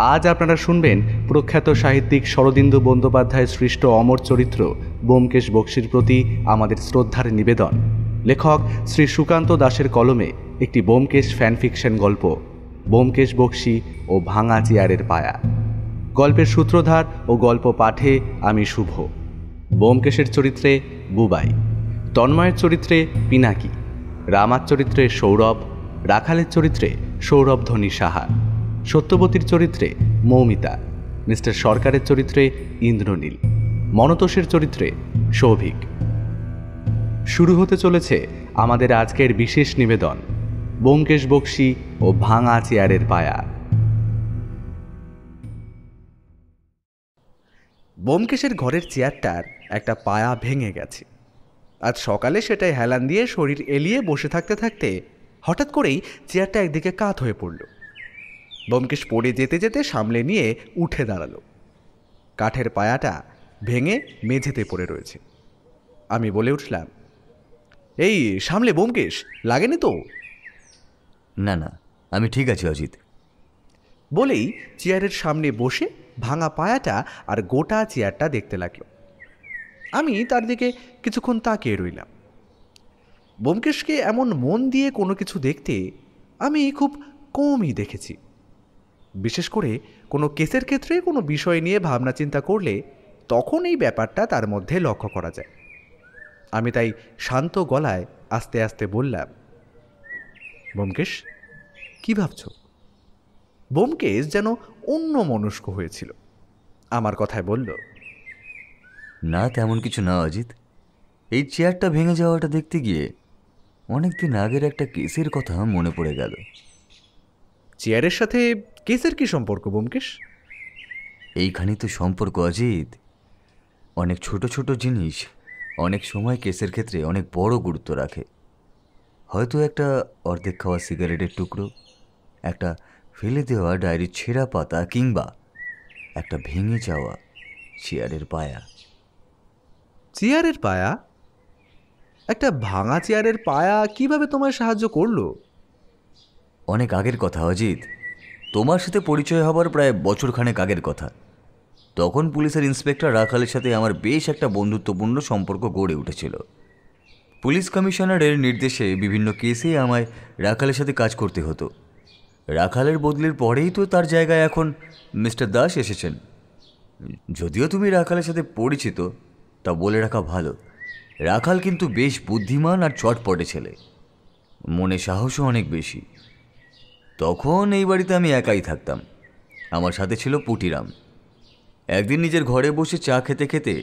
আজ আপনারা শুনবেন প্রখ্যাত সাহিত্যিক শরদিন্দু বন্দ্যোপাধ্যায়ের সৃষ্ট অমর চরিত্র ব্যোমকেশ বক্সীর প্রতি আমাদের শ্রদ্ধার নিবেদন। লেখক শ্রী সুকান্ত দাসের কলমে একটি ব্যোমকেশ ফ্যানফিকশন গল্প, ব্যোমকেশ বক্সী ও ভাঙা চেয়ারের পায়া। গল্পের সূত্রধার ও গল্প পাঠে আমি শুভ। ব্যোমকেশের চরিত্রে বুবাই, তন্ময়ের চরিত্রে পিনাকি, রামার চরিত্রে সৌরভ, রাখালের চরিত্রে সৌরভধ্বনি সাহা, সত্যবতীর চরিত্রে মৌমিতা, মিস্টার সরকারের চরিত্রে ইন্দ্রনীল, মনতোষের চরিত্রে সৌভিক। শুরু হতে চলেছে আমাদের আজকের বিশেষ নিবেদন, ব্যোমকেশ বক্সী ও ভাঙা চেয়ারের পায়া। ব্যোমকেশের ঘরের চেয়ারটার একটা পায়া ভেঙে গেছে। আজ সকালে সেটাই হেলান দিয়ে শরীর এলিয়ে বসে থাকতে থাকতে হঠাৎ করেই চেয়ারটা একদিকে কাত হয়ে পড়ল। ব্যোমকেশ পড়ে যেতে যেতে সামলে নিয়ে উঠে দাঁড়ালো। কাঠের পায়াটা ভেঙে মেঝেতে পড়ে রয়েছে। আমি বলে উঠলাম, এই সামলে ব্যোমকেশ, লাগেনি তো? না না, আমি ঠিক আছি অজিত। বলেই চেয়ারের সামনে বসে ভাঙা পায়াটা আর গোটা চেয়ারটা দেখতে লাগলো। আমি তার দিকে কিছুক্ষণ তাকিয়ে রইলাম। ব্যোমকেশকে এমন মন দিয়ে কোনো কিছু দেখতে আমি খুব কমই দেখেছি। বিশেষ করে কোনো কেসের ক্ষেত্রে কোনো বিষয় নিয়ে ভাবনা চিন্তা করলে তখন এই ব্যাপারটা তার মধ্যে লক্ষ্য করা যায়। আমি তাই শান্ত গলায় আস্তে আস্তে বললাম, ব্যোমকেশ, কি ভাবছ? ব্যোমকেশ যেন অন্য মনস্ক হয়েছিল। আমার কথায় বলল, না তেমন কিছু না অজিত, এই চেয়ারটা ভেঙে যাওয়াটা দেখতে গিয়ে অনেকদিন আগের একটা কেসের কথা মনে পড়ে গেল। চেয়ারের সাথে কেসের কি সম্পর্ক ব্যোমকেশ? এইখানেই তো সম্পর্ক অজিত। অনেক ছোট ছোট জিনিস অনেক সময় কেসের ক্ষেত্রে অনেক বড় গুরুত্ব রাখে। হয়তো একটা অর্ধেক খাওয়া সিগারেটের টুকরো, একটা ফেলে দেওয়া ডায়েরির ছেঁড়া পাতা, কিংবা একটা ভেঙে যাওয়া চেয়ারের পায়া। চেয়ারের পায়া? একটা ভাঙা চেয়ারের পায়া কিভাবে তোমায় সাহায্য করলো? অনেক আগের কথা অজিত, তোমার সাথে পরিচয় হবার প্রায় বছরখানেক আগের কথা। তখন পুলিশের ইন্সপেক্টর রাখালের সাথে আমার বেশ একটা বন্ধুত্বপূর্ণ সম্পর্ক গড়ে উঠেছিল। পুলিশ কমিশনারের নির্দেশে বিভিন্ন কেসে আমায় রাখালের সাথে কাজ করতে হতো। রাখালের বদলির পরেই তো তার জায়গায় এখন মিস্টার দাস এসেছেন। যদিও তুমি রাখালের সাথে পরিচিত, তা বলে রাখা ভালো, রাখাল কিন্তু বেশ বুদ্ধিমান আর চটপটে ছেলে, মনে সাহসও অনেক বেশি। তখন এই বাড়িতে আমি একাই থাকতাম। আমার সাথে ছিল পুটিরাম। একদিন নিজের ঘরে বসে চা খেতে খেতে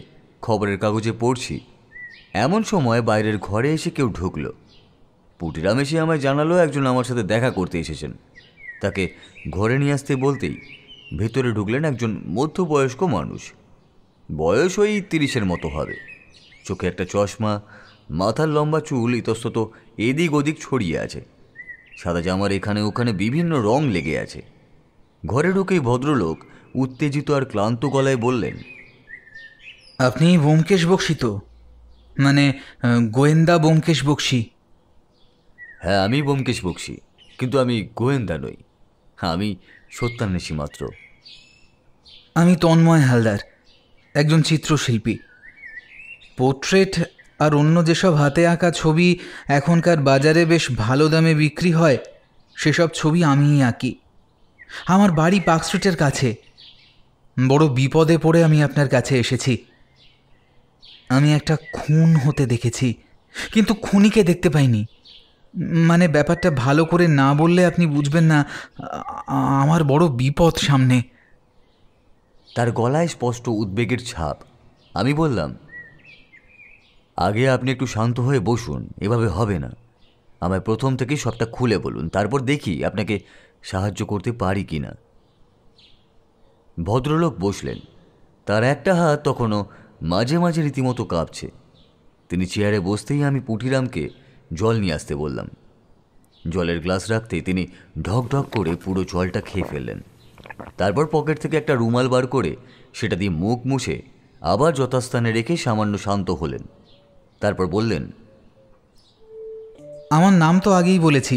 খবরের কাগজে পড়ছি, এমন সময় বাইরের ঘরে এসে কেউ ঢুকলো। পুটিরাম এসে আমায় জানালো একজন আমার সাথে দেখা করতে এসেছেন। তাকে ঘরে নিয়ে আসতে বলতেই ভেতরে ঢুকলেন একজন মধ্যবয়স্ক মানুষ। বয়স ওই 30-এর মতো হবে। চোখে একটা চশমা, মাথার লম্বা চুল ইতস্তত এদিক ওদিক ছড়িয়ে আছে। সাদা জামার এখানে ওখানে বিভিন্ন রং লেগে আছে। ঘরে ঢুকেই ভদ্রলোক উত্তেজিত আর ক্লান্ত গলায় বললেন, আপনি ব্যোমকেশ বক্সী তো? মানে গোয়েন্দা ব্যোমকেশ বক্সী? হ্যাঁ, আমি ব্যোমকেশ বক্সী, কিন্তু আমি গোয়েন্দা নই, আমি সত্যান্বেষী মাত্র। আমি তন্ময় হালদার, একজন চিত্রশিল্পী। পোর্ট্রেট আর অন্য যেসব হাতে আঁকা ছবি এখনকার বাজারে বেশ ভালো দামে বিক্রি হয়, সেসব ছবি আমিই আঁকি। আমার বাড়ি পার্ক স্ট্রিটের কাছে। বড় বিপদে পড়ে আমি আপনার কাছে এসেছি। আমি একটা খুন হতে দেখেছি, কিন্তু খুনিকে দেখতে পাইনি। মানে ব্যাপারটা ভালো করে না বললে আপনি বুঝবেন না। আমার বড় বিপদ সামনে। তার গলায় স্পষ্ট উদ্বেগের ছাপ। আমি বললাম, আগে আপনি একটু শান্ত হয়ে বসুন, এভাবে হবে না। আমায় প্রথম থেকেই সবটা খুলে বলুন, তারপর দেখি আপনাকে সাহায্য করতে পারি কি না। ভদ্রলোক বসলেন। তার একটা হাত তখনও মাঝে মাঝে রীতিমতো কাঁপছে। তিনি চেয়ারে বসতেই আমি পুটিরামকে জল নিয়ে আসতে বললাম। জলের গ্লাস রাখতেই তিনি ঢক ঢক করে পুরো জলটা খেয়ে ফেললেন। তারপর পকেট থেকে একটা রুমাল বার করে সেটা দিয়ে মুখ মুছে আবার যথাস্থানে রেখে সামান্য শান্ত হলেন। তারপর বললেন, আমার নাম তো আগেই বলেছি,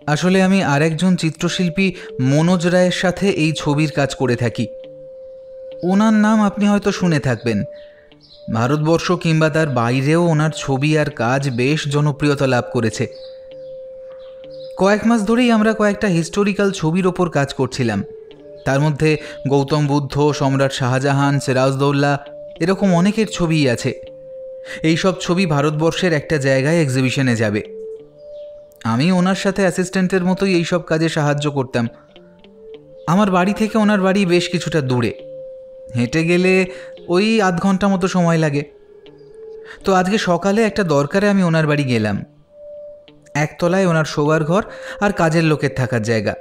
আসলে আমি আরেকজন চিত্রশিল্পী মনোজ রায়ের সাথে এই ছবির কাজ করে থাকি। ওনার নাম আপনি হয়তো শুনে থাকবেন। ভারতবর্ষ কিংবা তার বাইরেও ওনার ছবি আর কাজ বেশ জনপ্রিয়তা লাভ করেছে। কয়েক মাস ধরেই আমরা কয়েকটা হিস্টোরিক্যাল ছবির ওপর কাজ করছিলাম। তার মধ্যে গৌতম বুদ্ধ, সম্রাট শাহজাহান, সিরাজদৌল্লা, এরকম অনেকের ছবিই আছে। এই সব ছবি ভারতবর্ষের একটা জায়গায় এক্সিবিশনে যাবে। আমি ওনার সাথে অ্যাসিস্ট্যান্টের মতোই এইসব কাজে সাহায্য করতাম। আমার বাড়ি থেকে ওনার বাড়ি বেশ কিছুটা দূরে, হেঁটে গেলে ওই আধ ঘন্টা মতো সময় লাগে। তো আজকে সকালে একটা দরকারে আমি ওনার বাড়ি গেলাম। একতলায় ওনার শোবার ঘর আর কাজের লোকের থাকার জায়গা,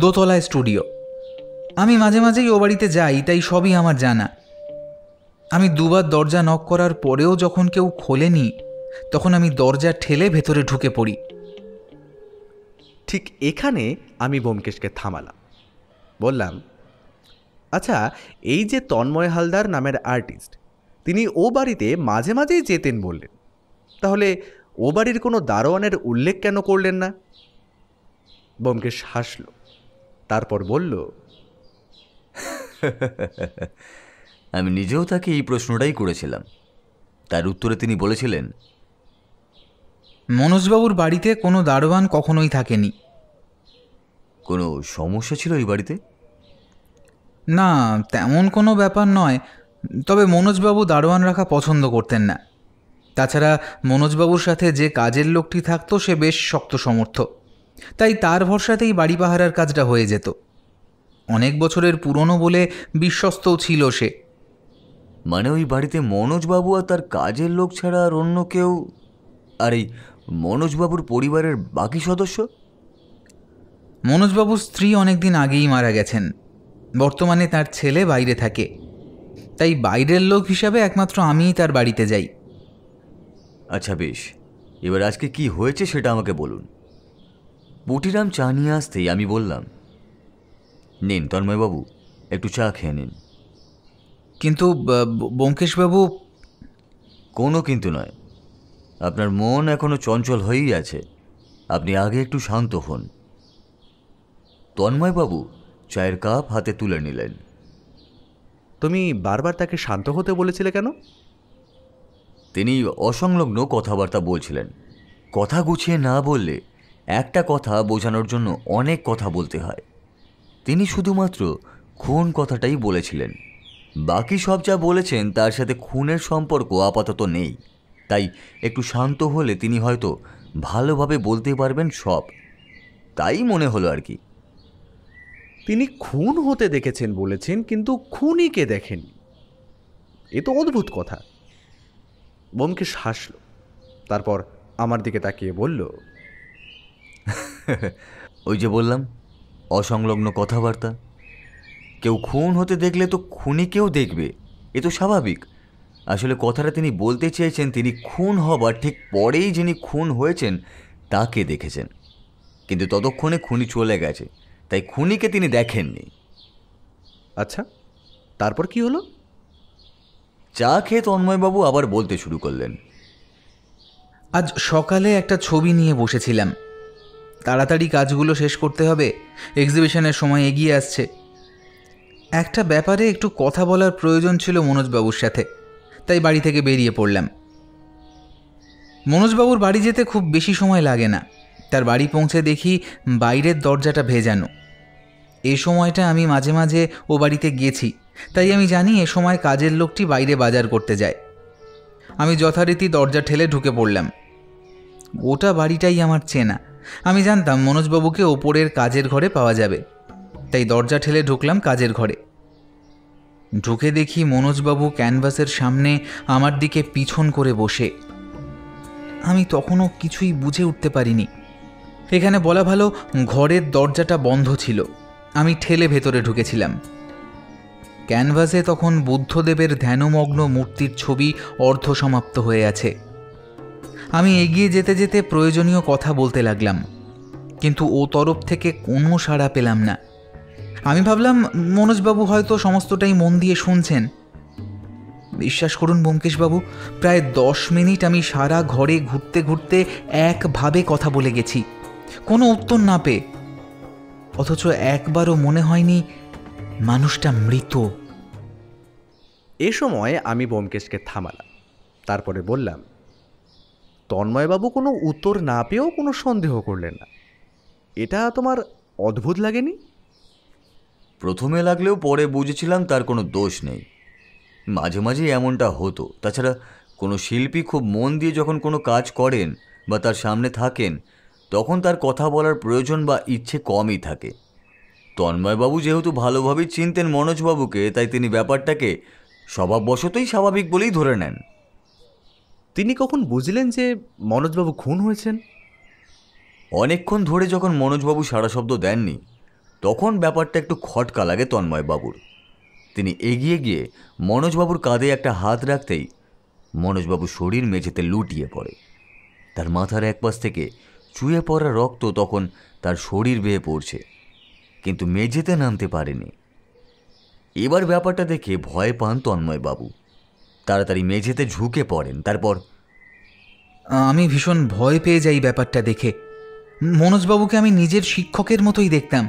দোতলায় স্টুডিও। আমি মাঝে মাঝেই ও বাড়িতে যাই, তাই সবই আমার জানা। আমি দুবার দরজা নক করার পরেও যখন কেউ খোলেনি, তখন আমি দরজা ঠেলে ভেতরে ঢুকে পড়ি। ঠিক এখানে আমি ব্যোমকেশকে থামালাম, বললাম, আচ্ছা, এই যে তন্ময় হালদার নামের আর্টিস্ট, তিনি ও বাড়িতে মাঝে মাঝেই যেতেন বললেন, তাহলে ও বাড়ির কোনো দারোয়ানের উল্লেখ কেন করলেন না? ব্যোমকেশ হাসল, তারপর বলল, আমি নিজেও তাকে এই প্রশ্নটাই করেছিলাম। তার উত্তরে তিনি বলেছিলেন, মনোজবাবুর বাড়িতে কোনো দারোয়ান কখনোই থাকেনি। কোনো সমস্যা ছিল এই বাড়িতে? না, তেমন কোনো ব্যাপার নয়, তবে মনোজবাবু দারোয়ান রাখা পছন্দ করতেন না। তাছাড়া মনোজবাবুর সাথে যে কাজের লোকটি থাকতো সে বেশ শক্ত সমর্থ, তাই তার ভরসাতেই বাড়ি পাহারার কাজটা হয়ে যেত। অনেক বছরের পুরনো বলে বিশ্বস্তও ছিল সে। মানে ওই বাড়িতে মনোজবাবু আর তার কাজের লোক ছাড়া আর অন্য কেউ? আর এই মনোজবাবুর পরিবারের বাকি সদস্য? মনোজবাবুর স্ত্রী অনেকদিন আগেই মারা গেছেন। বর্তমানে তার ছেলে বাইরে থাকে, তাই বাইরের লোক হিসাবে একমাত্র আমিই তার বাড়িতে যাই। আচ্ছা বেশ, এবার আজকে কি হয়েছে সেটা আমাকে বলুন। পুটিরাম চা নিয়ে আসতেই আমি বললাম, নিন তন্ময়বাবু, একটু চা খেয়ে নিন। কিন্তু ব্যোমকেশবাবু। কোনো কিন্তু নয়, আপনার মন এখনো চঞ্চল হয়েই আছে। আপনি আগে একটু শান্ত হন। তন্ময়বাবু চায়ের কাপ হাতে তুলে নিলেন। তুমি বারবার তাকে শান্ত হতে বলেছিলে কেন? তিনি অসংলগ্ন কথাবার্তা বলছিলেন। কথা গুছিয়ে না বললে একটা কথা বোঝানোর জন্য অনেক কথা বলতে হয়। তিনি শুধুমাত্র খুন কথাটাই বলেছিলেন। বাকি সব যা বলেছেন তার সাথে খুনের সম্পর্ক আপাতত নেই। তাই একটু শান্ত হলে তিনি হয়তো ভালোভাবে বলতে পারবেন সব। তাই মনে হলো আর কি। তিনি খুন হতে দেখেছেন বলেছেন, কিন্তু খুনিকে দেখেন, এ তো অদ্ভুত কথা। ব্যোমকেশ হাসল, তারপর আমার দিকে তাকিয়ে বলল, ওই যে বললাম, অসংলগ্ন কথাবার্তা। কেউ খুন হতে দেখলে তো খুনিকেও দেখবে, এ তো স্বাভাবিক। আসলে কথাটা তিনি বলতে চেয়েছেন, তিনি খুন হবার ঠিক পরেই যিনি খুন হয়েছেন তাকে দেখেছেন, কিন্তু ততক্ষণে খুনি চলে গেছে, তাই খুনিকে তিনি দেখেননি। আচ্ছা, তারপর কি হলো? চা খেয়ে তন্ময়বাবু আবার বলতে শুরু করলেন, আজ সকালে একটা ছবি নিয়ে বসেছিলাম। তাড়াতাড়ি কাজগুলো শেষ করতে হবে, এক্সিবিশনের সময় এগিয়ে আসছে। একটা ব্যাপারে একটু কথা বলার প্রয়োজন ছিল মনোজবাবুর সাথে, তাই বাড়ি থেকে বেরিয়ে পড়লাম। মনোজবাবুর বাড়ি যেতে খুব বেশি সময় লাগে না। তার বাড়ি পৌঁছে দেখি বাইরের দরজাটা ভেজানো। এই সময়টা আমি মাঝে মাঝে ও বাড়িতে গেছি, তাই আমি জানি এ সময় কাজের লোকটি বাইরে বাজার করতে যায়। আমি যথারীতি দরজা ঠেলে ঢুকে পড়লাম। ওটা বাড়িটাই আমার চেনা। আমি জানতাম মনোজবাবুকে ওপরের কাজের ঘরে পাওয়া যাবে, তাই দরজা ঠেলে ঢুকলাম কাজের ঘরে। ঢুকে দেখি মনোজবাবু ক্যানভাসের সামনে আমার দিকে পিছন করে বসে। আমি তখনও কিছুই বুঝে উঠতে পারিনি। এখানে বলা ভালো, ঘরের দরজাটা বন্ধ ছিল। আমি ঠেলে ভেতরে ঢুকেছিলাম। ক্যানভাসে তখন বুদ্ধদেবের ধ্যানমগ্ন মূর্তির ছবি অর্ধসমাপ্ত হয়ে আছে। আমি এগিয়ে যেতে যেতে প্রয়োজনীয় কথা বলতে লাগলাম, কিন্তু ও তরফ থেকে কোনো সাড়া পেলাম না। আমি ভাবলাম মনোজবাবু হয়তো সমস্তটাই মন দিয়ে শুনছেন। বিশ্বাস করুন ব্যোমকেশবাবু, প্রায় 10 মিনিট আমি সারা ঘরে ঘুরতে ঘুরতে একভাবে কথা বলে গেছি, কোনো উত্তর না পেয়ে। অথচ একবারও মনে হয়নি মানুষটা মৃত। এ সময় আমি ব্যোমকেশকে থামালাম, তারপরে বললাম, তন্ময়বাবু কোনো উত্তর না পেয়েও কোনো সন্দেহ করলেন না, এটা তোমার অদ্ভুত লাগেনি? প্রথমে লাগলেও পরে বুঝেছিলাম তার কোনো দোষ নেই। মাঝে মাঝে এমনটা হতো। তাছাড়া কোনো শিল্পী খুব মন দিয়ে যখন কোনো কাজ করেন বা তার সামনে থাকেন, তখন তার কথা বলার প্রয়োজন বা ইচ্ছে কমই থাকে। তন্ময়বাবু যেহেতু ভালোভাবেই চিনতেন মনোজবাবুকে, তাই তিনি ব্যাপারটাকে স্বভাববশতই স্বাভাবিক বলেই ধরে নেন। তিনি কখন বুঝলেন যে মনোজবাবু খুন হয়েছেন? অনেকক্ষণ ধরে যখন মনোজবাবু সাড়া শব্দ দেননি, তখন ব্যাপারটা একটু খটকা লাগে তন্ময়বাবুর। তিনি এগিয়ে গিয়ে মনোজবাবুর কাঁধে একটা হাত রাখতেই মনোজবাবুর শরীর মেঝেতে লুটিয়ে পড়ে। তার মাথার একপাশ থেকে চুয়ে পড়া রক্ত তখন তার শরীর বেয়ে পড়ছে, কিন্তু মেঝেতে নামতে পারেনি। এবার ব্যাপারটা দেখে ভয় পান তন্ময়বাবু, তাড়াতাড়ি মেঝেতে ঝুঁকে পড়েন। তারপর আমি ভীষণ ভয় পেয়ে যাই ব্যাপারটা দেখে। মনোজবাবুকে আমি নিজের শিক্ষকের মতোই দেখতাম।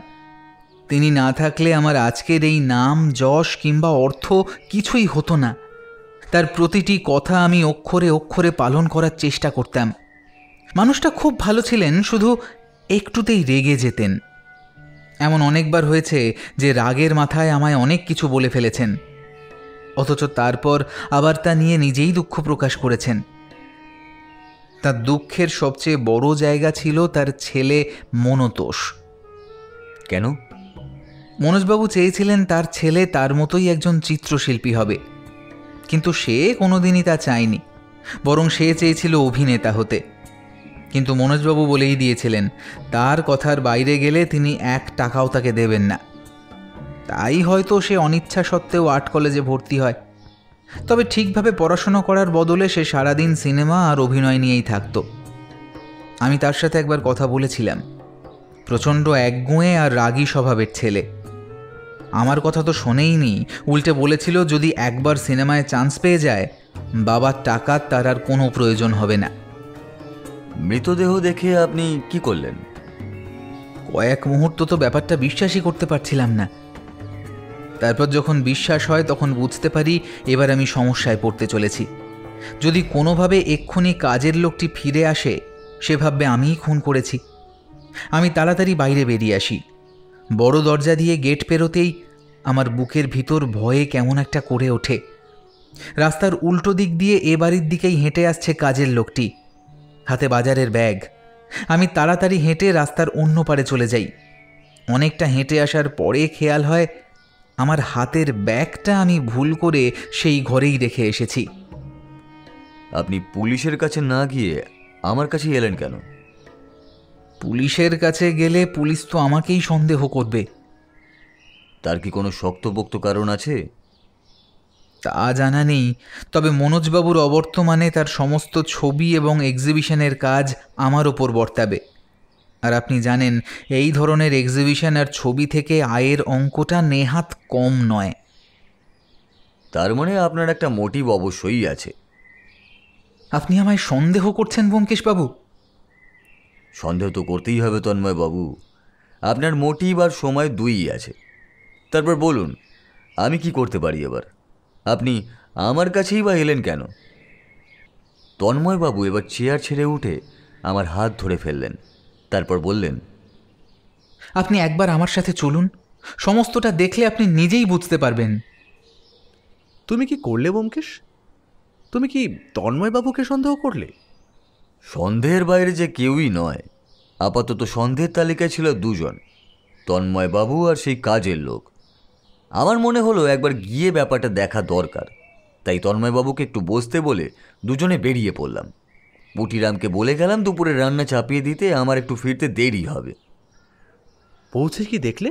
তিনি না থাকলে আমার আজকের এই নাম, যশ কিংবা অর্থ কিছুই হতো না। তার প্রতিটি কথা আমি অক্ষরে অক্ষরে পালন করার চেষ্টা করতাম। মানুষটা খুব ভালো ছিলেন, শুধু একটুতেই রেগে যেতেন। এমন অনেকবার হয়েছে যে রাগের মাথায় আমায় অনেক কিছু বলে ফেলেছেন, অথচ তারপর আবার তা নিয়ে নিজেই দুঃখ প্রকাশ করেছেন। তার দুঃখের সবচেয়ে বড় জায়গা ছিল তার ছেলে মনোতোষ। কেন? মনোজবাবু চেয়েছিলেন তার ছেলে তার মতোই একজন চিত্রশিল্পী হবে, কিন্তু সে কোনোদিনই তা চায়নি। বরং সে চেয়েছিল অভিনেতা হতে। কিন্তু মনোজবাবু বলেই দিয়েছিলেন তার কথার বাইরে গেলে তিনি 1 টাকাও তাকে দেবেন না। তাই হয়তো সে অনিচ্ছা সত্ত্বেও আর্ট কলেজে ভর্তি হয়। তবে ঠিকভাবে পড়াশোনা করার বদলে সে সারাদিন সিনেমা আর অভিনয় নিয়েই থাকত। আমি তার সাথে একবার কথা বলেছিলাম। প্রচণ্ড একগুঁয়ে আর রাগী স্বভাবের ছেলে। আমার কথা তো শোনেইনি, উল্টে বলেছিল যদি একবার সিনেমায় চান্স পেয়ে যায়, বাবার টাকার তার আর কোনো প্রয়োজন হবে না। মৃতদেহ দেখে আপনি কি করলেন? কয়েক মুহূর্ত তো ব্যাপারটা বিশ্বাসই করতে পারছিলাম না। তারপর যখন বিশ্বাস হয় তখন বুঝতে পারি এবার আমি সমস্যায় পড়তে চলেছি। যদি কোনোভাবে এক্ষুনি কাজের লোকটি ফিরে আসে, সে ভাববে আমিই খুন করেছি। আমি তাড়াতাড়ি বাইরে বেরিয়ে আসি। বড় দরজা দিয়ে গেট পেরোতেই আমার বুকের ভিতর ভয়ে কেমন একটা করে ওঠে। রাস্তার উল্টো দিক দিয়ে এ বাড়ির দিকেই হেঁটে আসছে কাজের লোকটি, হাতে বাজারের ব্যাগ। আমি তাড়াতাড়ি হেঁটে রাস্তার অন্য পারে চলে যাই। অনেকটা হেঁটে আসার পরে খেয়াল হয় আমার হাতের ব্যাগটা আমি ভুল করে সেই ঘরেই রেখে এসেছি। আপনি পুলিশের কাছে না গিয়ে আমার কাছে এলেন কেন? পুলিশের কাছে গেলে পুলিশ তো আমাকেই সন্দেহ করবে। তার কি কোনো শক্তপোক্ত কারণ আছে? তা জানা নেই, তবে মনোজবাবুর অবর্তমানে তার সমস্ত ছবি এবং এক্সিবিশনের কাজ আমার ওপর বর্তাবে। আর আপনি জানেন এই ধরনের এক্সিবিশন আর ছবি থেকে আয়ের অঙ্কটা নেহাত কম নয়। তার মানে আপনার একটা মোটিভ অবশ্যই আছে। আপনি আমায় সন্দেহ করছেন ব্যোমকেশবাবু? সন্দেহ তো করতেই হবে তন্ময়বাবু। আপনার মোটিভ আর সময় দুইই আছে। তারপর বলুন, আমি কি করতে পারি এবার? আপনি আমার কাছেই বা এলেন কেন? তন্ময়বাবু এবার চেয়ার ছেড়ে উঠে আমার হাত ধরে ফেললেন। তারপর বললেন, আপনি একবার আমার সাথে চলুন, সমস্তটা দেখলে আপনি নিজেই বুঝতে পারবেন। তুমি কি করলে ব্যোমকেশ? তুমি কি তন্ময়বাবুকে সন্দেহ করলে? সন্দেহের বাইরে যে কেউই নয়। আপাতত সন্দেহের তালিকায় ছিল 2 জন, তন্ময়বাবু আর সেই কাজের লোক। আমার মনে হলো একবার গিয়ে ব্যাপারটা দেখা দরকার। তাই তন্ময়বাবুকে একটু বসতে বলে দুজনে বেরিয়ে পড়লাম। পুটিরামকে বলে গেলাম দুপুরে রান্না চাপিয়ে দিতে, আমার একটু ফিরতে দেরি হবে। পৌঁছে কি দেখলে?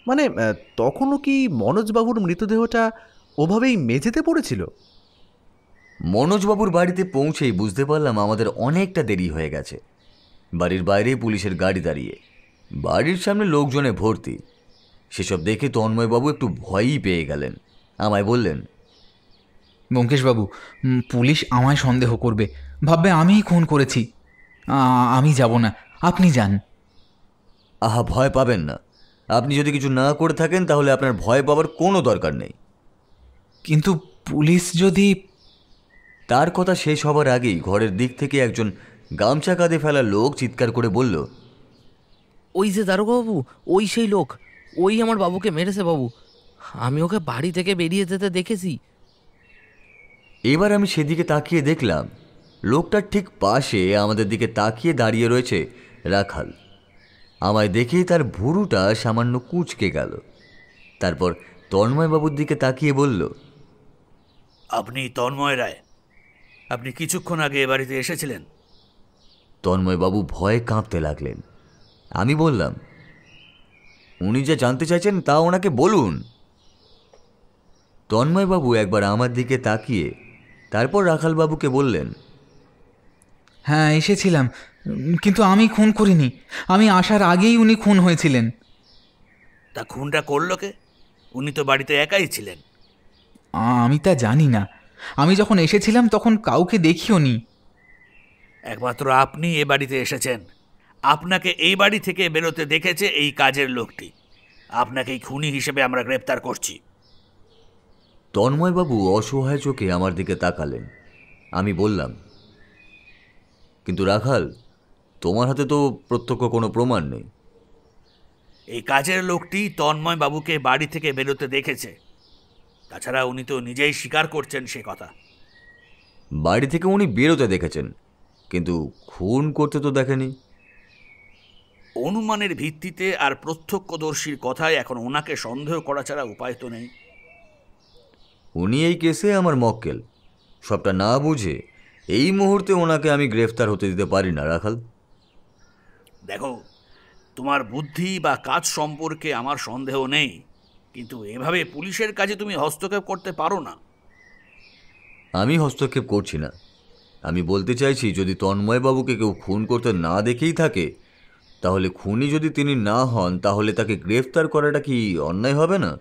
মানে তখনও কি মনোজবাবুর মৃতদেহটা ওভাবেই মেঝেতে পড়েছিল? মনোজবাবুর বাড়িতে পৌঁছেই বুঝতে পারলাম আমাদের অনেকটা দেরি হয়ে গেছে। বাড়ির বাইরে পুলিশের গাড়ি দাঁড়িয়ে, বাড়ির সামনে লোকজনে ভর্তি। সেসব দেখে তন্ময়বাবু একটু ভয়ই পেয়ে গেলেন। আমায় বললেন, ব্যোমকেশবাবু, পুলিশ আমায় সন্দেহ করবে, ভাববে আমিই খুন করেছি। আমি যাব না, আপনি যান। আহা, ভয় পাবেন না। আপনি যদি কিছু না করে থাকেন তাহলে আপনার ভয় পাবার কোনো দরকার নেই। কিন্তু পুলিশ যদি... তার কথা শেষ হবার আগেই ঘরের দিক থেকে একজন গামছা কাঁধে ফেলা লোক চিৎকার করে বলল, ওই যে দারোগাবাবু, ওই সেই লোক, ওই আমার বাবুকে মেরেছে বাবু। আমি ওকে বাড়ি থেকে বেরিয়ে যেতে দেখেছি। এবার আমি সেদিকে তাকিয়ে দেখলাম লোকটার ঠিক পাশে আমাদের দিকে তাকিয়ে দাঁড়িয়ে রয়েছে রাখাল। আমায় দেখেই তার ভুরুটা সামান্য কুঁচকে গেল। তারপর তন্ময়বাবুর দিকে তাকিয়ে বলল, আপনি তন্ময় রায়? আপনি কিছুক্ষণ আগে এ বাড়িতে এসেছিলেন? তন্ময়বাবু ভয়ে কাঁপতে লাগলেন। আমি বললাম, উনি যা জানতে চাইছেন তা ওনাকে বলুন। তন্ময়বাবু একবার আমার দিকে তাকিয়ে তারপর রাখালবাবুকে বললেন, হ্যাঁ, এসেছিলাম, কিন্তু আমি খুন করিনি। আমি আসার আগেই উনি খুন হয়েছিলেন। তা খুনটা করলো কে? উনি তো বাড়িতে একাই ছিলেন। আমি তা জানি না। আমি যখন এসেছিলাম তখন কাউকে দেখিওনি। একমাত্র আপনি এ বাড়িতে এসেছেন। আপনাকে এই বাড়ি থেকে বেরোতে দেখেছে এই কাজের লোকটি। আপনাকে এই খুনি হিসেবে আমরা গ্রেপ্তার করছি। তন্ময়বাবু অসহায় চোখে আমার দিকে তাকালেন। আমি বললাম, কিন্তু রাখাল, তোমার হাতে তো প্রত্যক্ষ কোনো প্রমাণ নেই। এই কাজের লোকটি তন্ময় বাবুকে বাড়ি থেকে বেরোতে দেখেছে। তাছাড়া উনি তো নিজেই স্বীকার করছেন সে কথা। বাড়ি থেকে উনি বেরোতে দেখেছেন, কিন্তু খুন করতে তো দেখেনি। অনুমানের ভিত্তিতে আর প্রত্যক্ষদর্শীর কথায় এখন ওনাকে সন্দেহ করা ছাড়া উপায় তো নেই। উনি এই কেসে আমার মক্কেল। সবটা না বুঝে এই মুহূর্তে ওনাকে আমি গ্রেফতার হতে দিতে পারি না রাখাল। দেখো, তোমার বুদ্ধি বা কাজ সম্পর্কে আমার সন্দেহ নেই, কিন্তু এভাবে পুলিশের কাজে তুমি হস্তক্ষেপ করতে পারো না। আমি হস্তক্ষেপ করছি না। আমি বলতে চাইছি, যদি তন্ময়বাবুকে কেউ খুন করতে না দেখেই থাকে, তাহলে খুনি যদি তিনি না হন, তাহলে তাকে গ্রেফতার করাটা কি অন্যায় হবে না?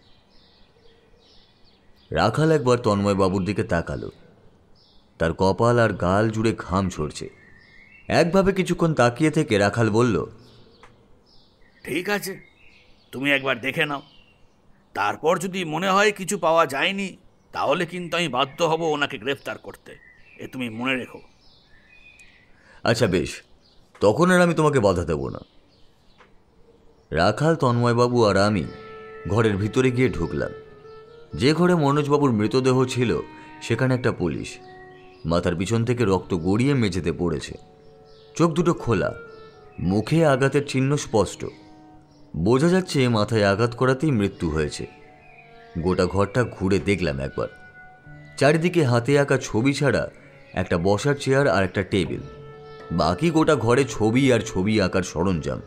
রাখাল একবার তন্ময়বাবুর দিকে তাকালো। তার কপাল আর গাল জুড়ে ঘাম ঝরছে। একভাবে কিছুক্ষণ তাকিয়ে থেকে রাখাল বলল, ঠিক আছে, তুমি একবার দেখে নাও। তারপর যদি মনে হয় কিছু পাওয়া যায়নি, তাহলে কিন্তু আমি বাধ্য হব ওনাকে গ্রেফতার করতে। এ তুমি মনে রেখো। আচ্ছা বেশ, তখন আর আমি তোমাকে বাধা দেব না। রাখাল, তন্ময়বাবু আর আমি ঘরের ভিতরে গিয়ে ঢুকলাম। যে ঘরে মনোজবাবুর মৃতদেহ ছিল সেখানে একটা পুলিশ। মাথার পিছন থেকে রক্ত গড়িয়ে মেঝেতে পড়েছে। চোখ দুটো খোলা, মুখে আঘাতের চিহ্ন স্পষ্ট। বোঝা যাচ্ছে মাথায় আঘাত করাতেই মৃত্যু হয়েছে। গোটা ঘরটা ঘুরে দেখলাম একবার। চারিদিকে হাতে আঁকা ছবি ছাড়া একটা বসার চেয়ার আর একটা টেবিল। বাকি গোটা ঘরে ছবি আর ছবি আঁকার সরঞ্জাম।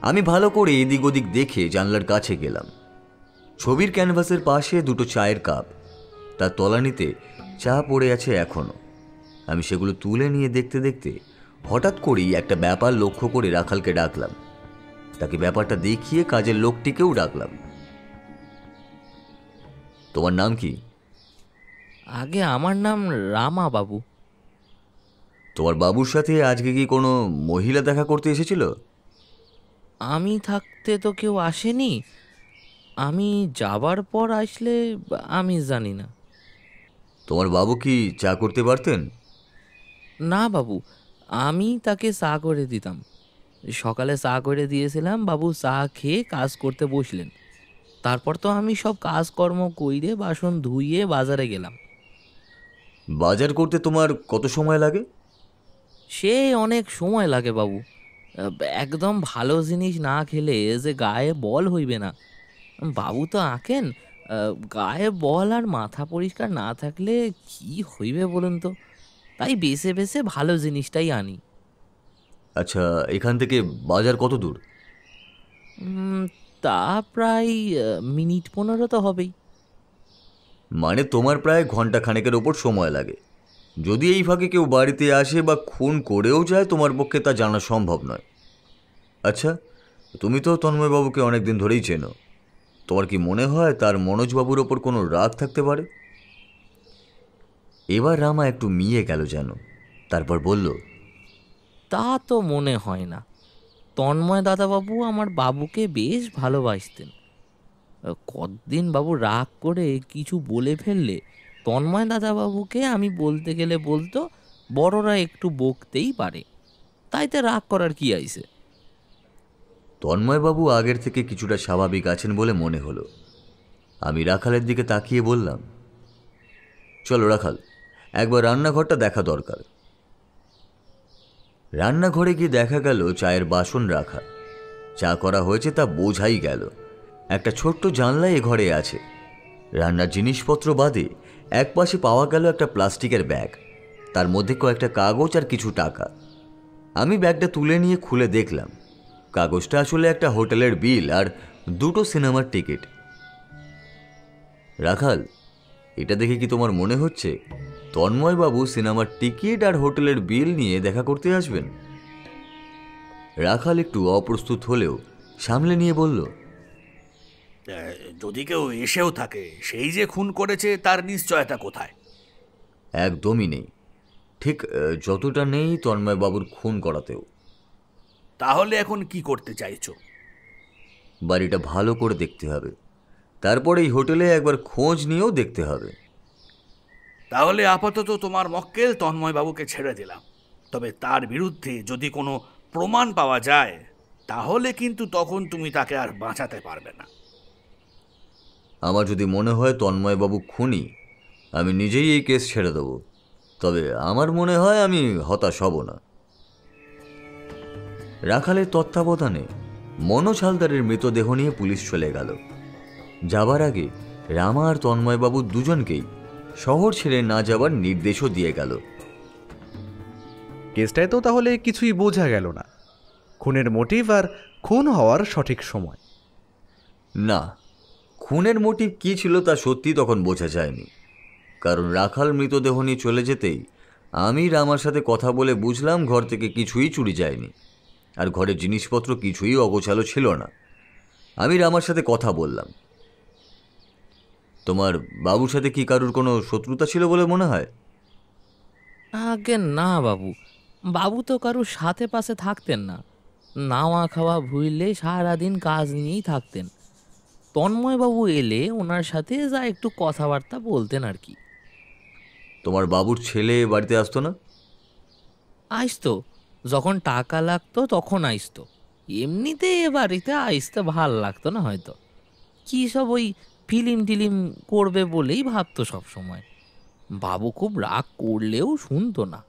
আমি ভালো করে এদিক ওদিক দেখে জানলার কাছে গেলাম। ছবির ক্যানভাসের পাশে দুটো চায়ের কাপ, তার তলানিতে চা পড়ে আছে এখনো। আমি সেগুলো তুলে নিয়ে দেখতে দেখতে হঠাৎ করেই একটা ব্যাপার লক্ষ্য করে রাখালকে ডাকলাম। তাকে ব্যাপারটা দেখিয়ে কাজের লোকটিকেও ডাকলাম। তোমার নাম কি? আগে আমার নাম রামা বাবু। তোমার বাবুর সাথে আজকে কি কোনো মহিলা দেখা করতে এসেছিল? আমি থাকতে তো কেউ আসেনি। আমি যাবার পর আসলে আমি জানি না। তোমার বাবু কি চা করতে পারতেন? না বাবু, আমি তাকে চা করে দিতাম। সকালে চা করে দিয়েছিলাম, বাবু চা খেয়ে কাজ করতে বসলেন। তারপর তো আমি সব কাজকর্ম কইরে বাসন ধুইয়ে বাজারে গেলাম। বাজার করতে তোমার কত সময় লাগে? সে অনেক সময় লাগে বাবু। একদম ভালো জিনিস না খেলে যে গায়ে বল হইবে না। বাবু তো আঁকেন, গায়ে বল আর মাথা পরিষ্কার না থাকলে কি হইবে বলুন তো। তাই বেছে বেছে ভালো জিনিসটাই আনি। আচ্ছা, এখান থেকে বাজার কত দূর? তা প্রায় মিনিট 15 তো হবেই। মানে তোমার প্রায় ঘন্টা খানেকের ওপর সময় লাগে। যদি এই ফাঁকে কেউ বাড়িতে আসে বা খুন করেও যায়, তোমার পক্ষে তা জানা সম্ভব নয়। আচ্ছা, তুমি তো তন্ময়বাবুকে অনেক দিন ধরেই চেনো। তোমার কি মনে হয় তার মনোজবাবুর ওপর কোনো রাগ থাকতে পারে? এবার রামা একটু মিয়ে গেল যেন। তারপর বলল, তা তো মনে হয় না। তন্ময় দাদাবাবু আমার বাবুকে বেশ ভালোবাসতেন। কতদিন বাবু রাগ করে কিছু বলে ফেললে তন্ময় দাদাবাবুকে আমি বলতে গেলে বলতো, বড়রা একটু বকতেই পারে, তাইতে রাগ করার কি আইছে। তন্ময়বাবু আগের থেকে কিছুটা স্বাভাবিক আছেন বলে মনে হলো। আমি রাখালের দিকে তাকিয়ে বললাম, চলো রাখাল, একবার রান্নাঘরটা দেখা দরকার। রান্নাঘরে গিয়ে দেখা গেল চায়ের বাসন রাখা। চা করা হয়েছে তা বোঝাই গেল। একটা ছোট্ট জানলা এ ঘরে আছে। রান্নার জিনিসপত্র বাদে একপাশে পাওয়া গেল একটা প্লাস্টিকের ব্যাগ, তার মধ্যে কয়েকটা কাগজ আর কিছু টাকা। আমি ব্যাগটা তুলে নিয়ে খুলে দেখলাম কাগজটা আসলে একটা হোটেলের বিল আর 2টো সিনেমার টিকিট। রাখাল, এটা দেখে কি তোমার মনে হচ্ছে তন্ময়বাবু সিনেমার টিকিট আর হোটেলের বিল নিয়ে দেখা করতে আসবেন? রাখাল একটু অপ্রস্তুত হলেও সামলে নিয়ে বলল, যদি কেউ এসেও থাকে, সেই যে খুন করেছে তার নিশ্চয়তা কোথায়? একদমই নেই। ঠিক যতটা নেই তন্ময়বাবুর খুন করাতেও। তাহলে এখন কি করতে চাইছো? বাড়িটা ভালো করে দেখতে হবে, তারপরে এই হোটেলে একবার খোঁজ নিয়েও দেখতে হবে। তাহলে আপাতত তোমার মক্কেল তন্ময়বাবুকে ছেড়ে দিলাম। তবে তার বিরুদ্ধে যদি কোনো প্রমাণ পাওয়া যায়, তাহলে কিন্তু তখন তুমি তাকে আর বাঁচাতে পারবে না। আমার যদি মনে হয় তন্ময়বাবু খুনি, আমি নিজেই এই কেস ছেড়ে দেব। তবে আমার মনে হয় আমি হতাশ হব না। রাখালের তত্ত্বাবধানে মনোজ হালদারের মৃতদেহ নিয়ে পুলিশ চলে গেল। যাবার আগে রামা আর তন্ময়বাবু দুজনকেই শহর ছেড়ে না যাবার নির্দেশও দিয়ে গেল। কেসটায় তো তাহলে কিছুই বোঝা গেল না, খুনের মোটিভ আর খুন হওয়ার সঠিক সময়। না, খুনের মোটিভ কী ছিল তা সত্যি তখন বোঝা যায়নি। কারণ রাখাল মৃতদেহ নিয়ে চলে যেতেই আমি রামার সাথে কথা বলে বুঝলাম ঘর থেকে কিছুই চুরি যায়নি, আর ঘরের জিনিসপত্র কিছুই অগোছালো ছিল না। আমি রামার সাথে কথা বললাম। তোমার বাবুর সাথে কি কারুর কোনো শত্রুতা ছিল বলে মনে হয়? আগে না বাবু, বাবু তো কারুর সাথে পাশে থাকতেন না। নাওয়া খাওয়া ভুইলে সারাদিন কাজ নিয়েই থাকতেন। তন্ময়বাবু এলে ওনার সাথে যা একটু কথাবার্তা বলতেন আর কি। তোমার বাবুর ছেলে বাড়িতে আসতো না? আইসতো, যখন টাকা লাগতো তখন আইসতো। এমনিতে এ বাড়িতে আইসতে ভাল লাগতো না হয়তো। কী সব ওই ফিল্ম টিলিম করবে বলেই ভাবতো সব সময়। বাবু খুব রাগ করলেও শুনতো না।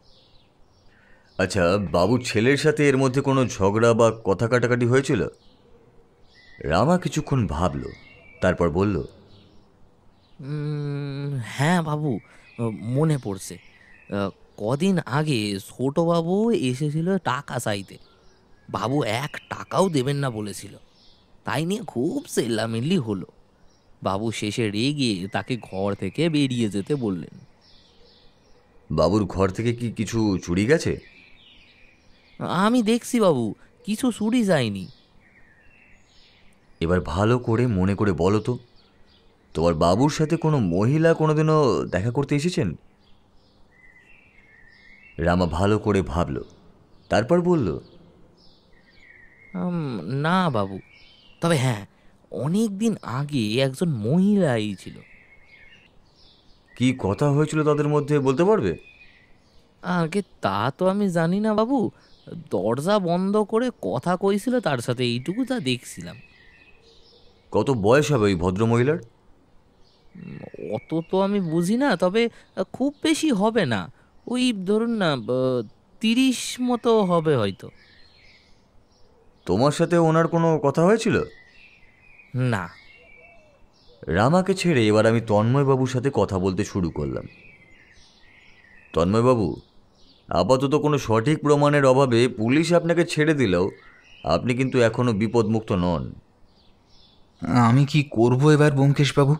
আচ্ছা, বাবুর ছেলের সাথে এর মধ্যে কোনো ঝগড়া বা কথা কাটাকাটি হয়েছিল? রামা কিছুক্ষণ ভাবল, তারপর বলল, হ্যাঁ বাবু, মনে পড়ছে। কদিন আগে ছোটবাবু এসেছিল টাকা চাইতে। বাবু 1 টাকাও দেবেন না বলেছিল। তাই নিয়ে খুব চেল্লামিল্লি হলো। বাবু শেষে রেগে তাকে ঘর থেকে বেরিয়ে যেতে বললেন। বাবুর ঘর থেকে কি কিছু চুরি গেছে? আমি দেখছি বাবু, কিছু চুরি যায়নি। এবার ভালো করে মনে করে বলো তো, তোমার বাবুর সাথে কোনো মহিলা কোনোদিনও দেখা করতে এসেছেন? রামা ভালো করে ভাবল, তারপর বলল, না বাবু, তবে হ্যাঁ, অনেক দিন আগে একজন মহিলা ছিল। কি কথা হয়েছিল তাদের মধ্যে বলতে পারবে? আগে তা তো আমি জানি না বাবু। দরজা বন্ধ করে কথা কইছিল তার সাথে, এইটুকু তা দেখছিলাম। কত বয়স হবে ওই ভদ্রমহিলার? অত তো আমি বুঝি না, তবে খুব বেশি হবে না। ওই ধরুন না 30 মতো হবে হয়তো। তোমার সাথে ওনার কোনো কথা হয়েছিল? না। রামাকে ছেড়ে এবার আমি তন্ময়বাবুর সাথে কথা বলতে শুরু করলাম। তন্ময়বাবু, আপাতত কোনো সঠিক প্রমাণের অভাবে পুলিশ আপনাকে ছেড়ে দিলেও আপনি কিন্তু এখনও বিপদমুক্ত নন। আমি কি করব এবার ব্যোমকেশবাবু?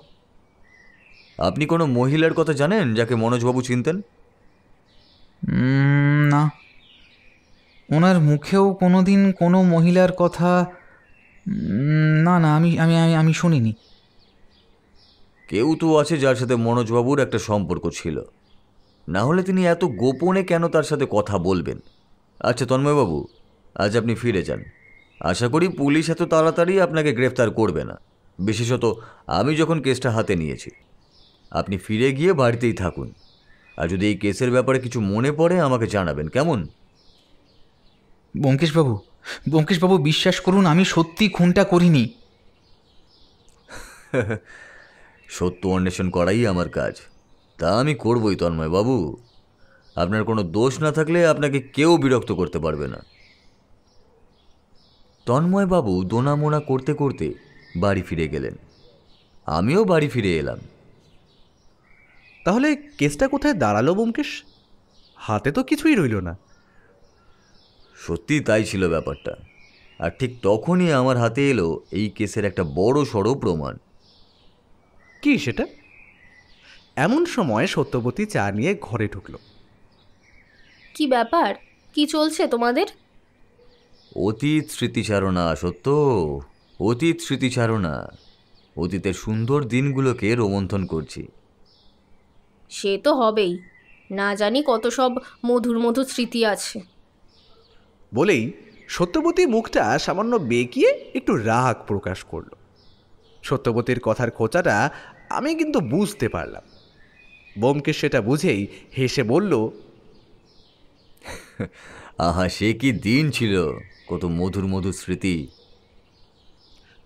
আপনি কোনো মহিলার কথা জানেন যাকে মনোজবাবু চিনতেন? না, ওনার মুখেও কোনোদিন কোনো মহিলার কথা না না আমি আমি আমি আমি শুনিনি। কেউ তো আছে যার সাথে মনোজবাবুর একটা সম্পর্ক ছিল, না হলে তিনি এত গোপনে কেন তার সাথে কথা বলবেন? আচ্ছা তন্ময়বাবু, আজ আপনি ফিরে যান। আশা করি পুলিশ এত তাড়াতাড়ি আপনাকে গ্রেফতার করবে না, বিশেষত আমি যখন কেসটা হাতে নিয়েছি। আপনি ফিরে গিয়ে বাড়িতেই থাকুন, আর যদি এই কেসের ব্যাপারে কিছু মনে পড়ে আমাকে জানাবেন, কেমন? ব্যোমকেশবাবু, ব্যোমকেশবাবু বিশ্বাস করুন, আমি সত্যি খুনটা করিনি। সত্য অন্বেষণ করাই আমার কাজ, তা আমি করবই তন্ময় বাবু। আপনার কোনো দোষ না থাকলে আপনাকে কেউ বিরক্ত করতে পারবে না। তন্ময় বাবু দোনামোনা করতে করতে বাড়ি ফিরে গেলেন। আমিও বাড়ি ফিরে এলাম। তাহলে কেসটা কোথায় দাঁড়ালো ব্যোমকেশ? হাতে তো কিছুই রইল না। সত্যি তাই ছিল ব্যাপারটা। আর ঠিক তখনই আমার হাতে এলো এই কেসের একটা বড় সড়ো প্রমাণ। কি সেটা? এমন সময় সত্যবতী চা নিয়ে ঘরে ঢুকলো। কি ব্যাপার? কি চলছে তোমাদের? অতীত স্মৃতিচারণা সত্য, অতীত স্মৃতিচারণা। অতীতের সুন্দর দিনগুলোকে রোমন্থন করছি। সে তো হবেই, না জানি কত সব মধুর মধুর স্মৃতি আছে। বলেই সত্যবতী মুখটা সামান্য বেঁকিয়ে একটু রাগ প্রকাশ করল। সত্যবতীর কথার খোঁচাটা আমি কিন্তু বুঝতে পারলাম। ব্যোমকেশ সেটা বুঝেই হেসে বলল, আহা, সে কি দিন ছিল, কত মধুর মধুর স্মৃতি।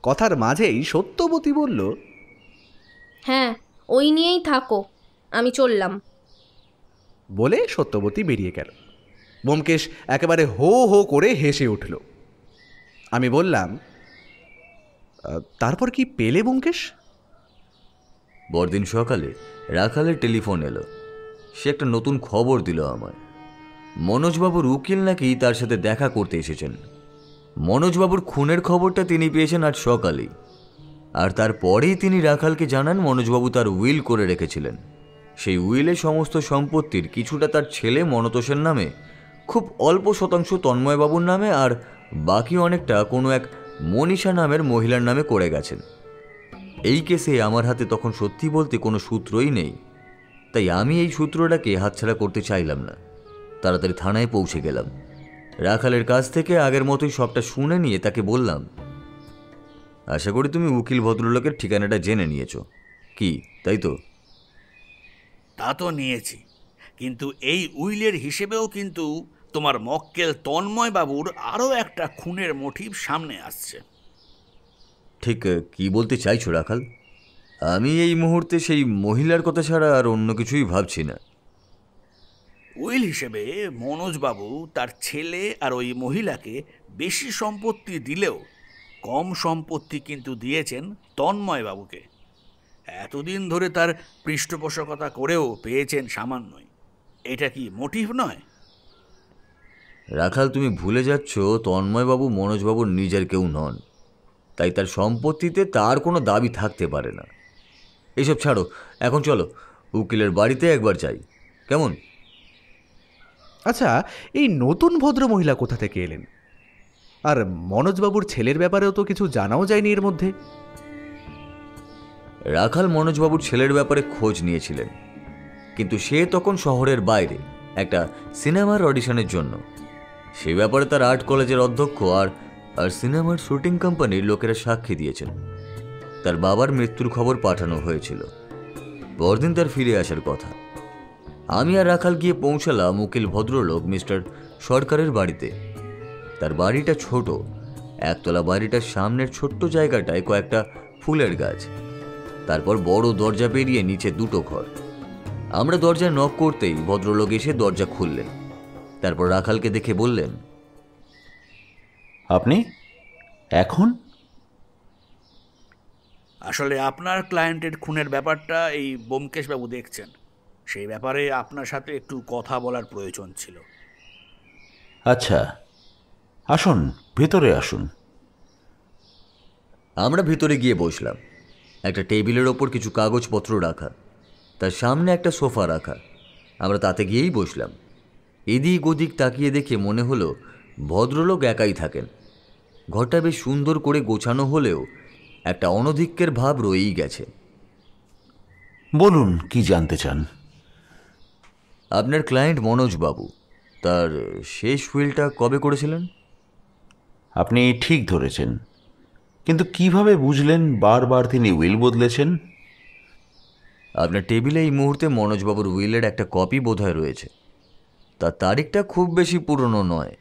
কথার মাঝেই সত্যবতী বলল, হ্যাঁ, ওই নিয়েই থাকো, আমি চললাম। বলে সত্যবতী বেরিয়ে গেল। ব্যোমকেশ একেবারে হো হো করে হেসে উঠল। আমি বললাম, তারপর কি পেলে ব্যোমকেশ? পরদিন সকালে রাখালের টেলিফোন এলো। সে একটা নতুন খবর দিল আমায়। মনোজবাবুর উকিল নাকি তার সাথে দেখা করতে এসেছেন। মনোজবাবুর খুনের খবরটা তিনি পেয়েছেন আজ সকালেই। আর তারপরেই তিনি রাখালকে জানান মনোজবাবু তার উইল করে রেখেছিলেন। সেই উইলে সমস্ত সম্পত্তির কিছুটা তার ছেলে মনতোষের নামে, খুব অল্প শতাংশ তন্ময়বাবুর নামে, আর বাকি অনেকটা কোনো এক মনীষা নামের মহিলার নামে করে গেছেন। এই কেসে আমার হাতে তখন সত্যি বলতে কোনো সূত্রই নেই, তাই আমি এই সূত্রটাকে হাতছাড়া করতে চাইলাম না। তাড়াতাড়ি থানায় পৌঁছে গেলাম। রাখালের কাছ থেকে আগের মতোই সবটা শুনে নিয়ে তাকে বললাম, আশা করি তুমি উকিল ভদ্রলোকের ঠিকানাটা জেনে নিয়েছ, কি তাই তো? তা তো নিয়েছি, কিন্তু এই উইলের হিসেবেও কিন্তু তোমার মক্কেল তন্ময় বাবুর আরও একটা খুনের মোটিভ সামনে আসছে। ঠিক কি বলতে চাইছো রাখাল? আমি এই মুহূর্তে সেই মহিলার কথা ছাড়া আর অন্য কিছুই ভাবছি না। উইল হিসেবে মনোজবাবু তার ছেলে আর ওই মহিলাকে বেশি সম্পত্তি দিলেও কম সম্পত্তি কিন্তু দিয়েছেন তন্ময় বাবুকে। এতদিন ধরে তার পৃষ্ঠপোষকতা করেও পেয়েছেন সামান্যই। এটা কি মোটিভ নয়? রাখাল, তুমি ভুলে যাচ্ছ তন্ময়বাবু মনোজবাবুর নিজের কেউ নন, তাই তার সম্পত্তিতে তার কোনো দাবি থাকতে পারে না। এসব ছাড়ো, এখন চলো উকিলের বাড়িতে একবার যাই, কেমন? আচ্ছা, এই নতুন ভদ্র মহিলা কোথা থেকে এলেন? আর মনোজবাবুর ছেলের ব্যাপারেও তো কিছু জানাও যায়নি এর মধ্যে। রাখাল মনোজবাবুর ছেলের ব্যাপারে খোঁজ নিয়েছিলেন, কিন্তু সে তখন শহরের বাইরে একটা সিনেমার অডিশনের জন্য। সে ব্যাপারে তার আর্ট কলেজের অধ্যক্ষ আর সিনেমার শুটিং কোম্পানির লোকেরা সাক্ষী দিয়েছেন। তার বাবার মৃত্যুর খবর পাঠানো হয়েছিল। পরদিন তার ফিরে আসার কথা। আমি আর রাখাল গিয়ে পৌঁছালাম উকিল ভদ্রলোক মিস্টার সরকারের বাড়িতে। তার বাড়িটা ছোট, একতলা বাড়িটার সামনের ছোট্ট জায়গাটায় কয়েকটা ফুলের গাছ, তারপর বড় দরজা পেরিয়ে নিচে দুটো ঘর। আমরা দরজায় নক করতেই ভদ্রলোক এসে দরজা খুললেন। তারপর রাখালকে দেখে বললেন, আপনি এখন? আসলে আপনার ক্লায়েন্টের খুনের ব্যাপারটা এই ব্যোমকেশবাবু দেখছেন, সেই ব্যাপারে আপনার সাথে একটু কথা বলার প্রয়োজন ছিল। আচ্ছা, আসুন, ভেতরে আসুন। আমরা ভিতরে গিয়ে বসলাম। একটা টেবিলের ওপর কিছু কাগজপত্র রাখা, তার সামনে একটা সোফা রাখা। আমরা তাতে গিয়েই বসলাম। এদিক ওদিক তাকিয়ে দেখে মনে হলো ভদ্রলোক একাই থাকেন। ঘরটা বেশ সুন্দর করে গোছানো হলেও একটা অনধিক্যের ভাব রয়েই গেছে। বলুন, কি জানতে চান? আপনার ক্লায়েন্ট মনোজবাবু তার শেষ উইলটা কবে করেছিলেন? আপনি ঠিক ধরেছেন, কিন্তু কিভাবে বুঝলেন বারবার তিনি উইল বদলেছেন? আপনার টেবিলে এই মুহূর্তে মনোজবাবুর উইলের একটা কপি বোধহয় রয়েছে। তার তারিখটা খুব বেশি পুরনো নয়,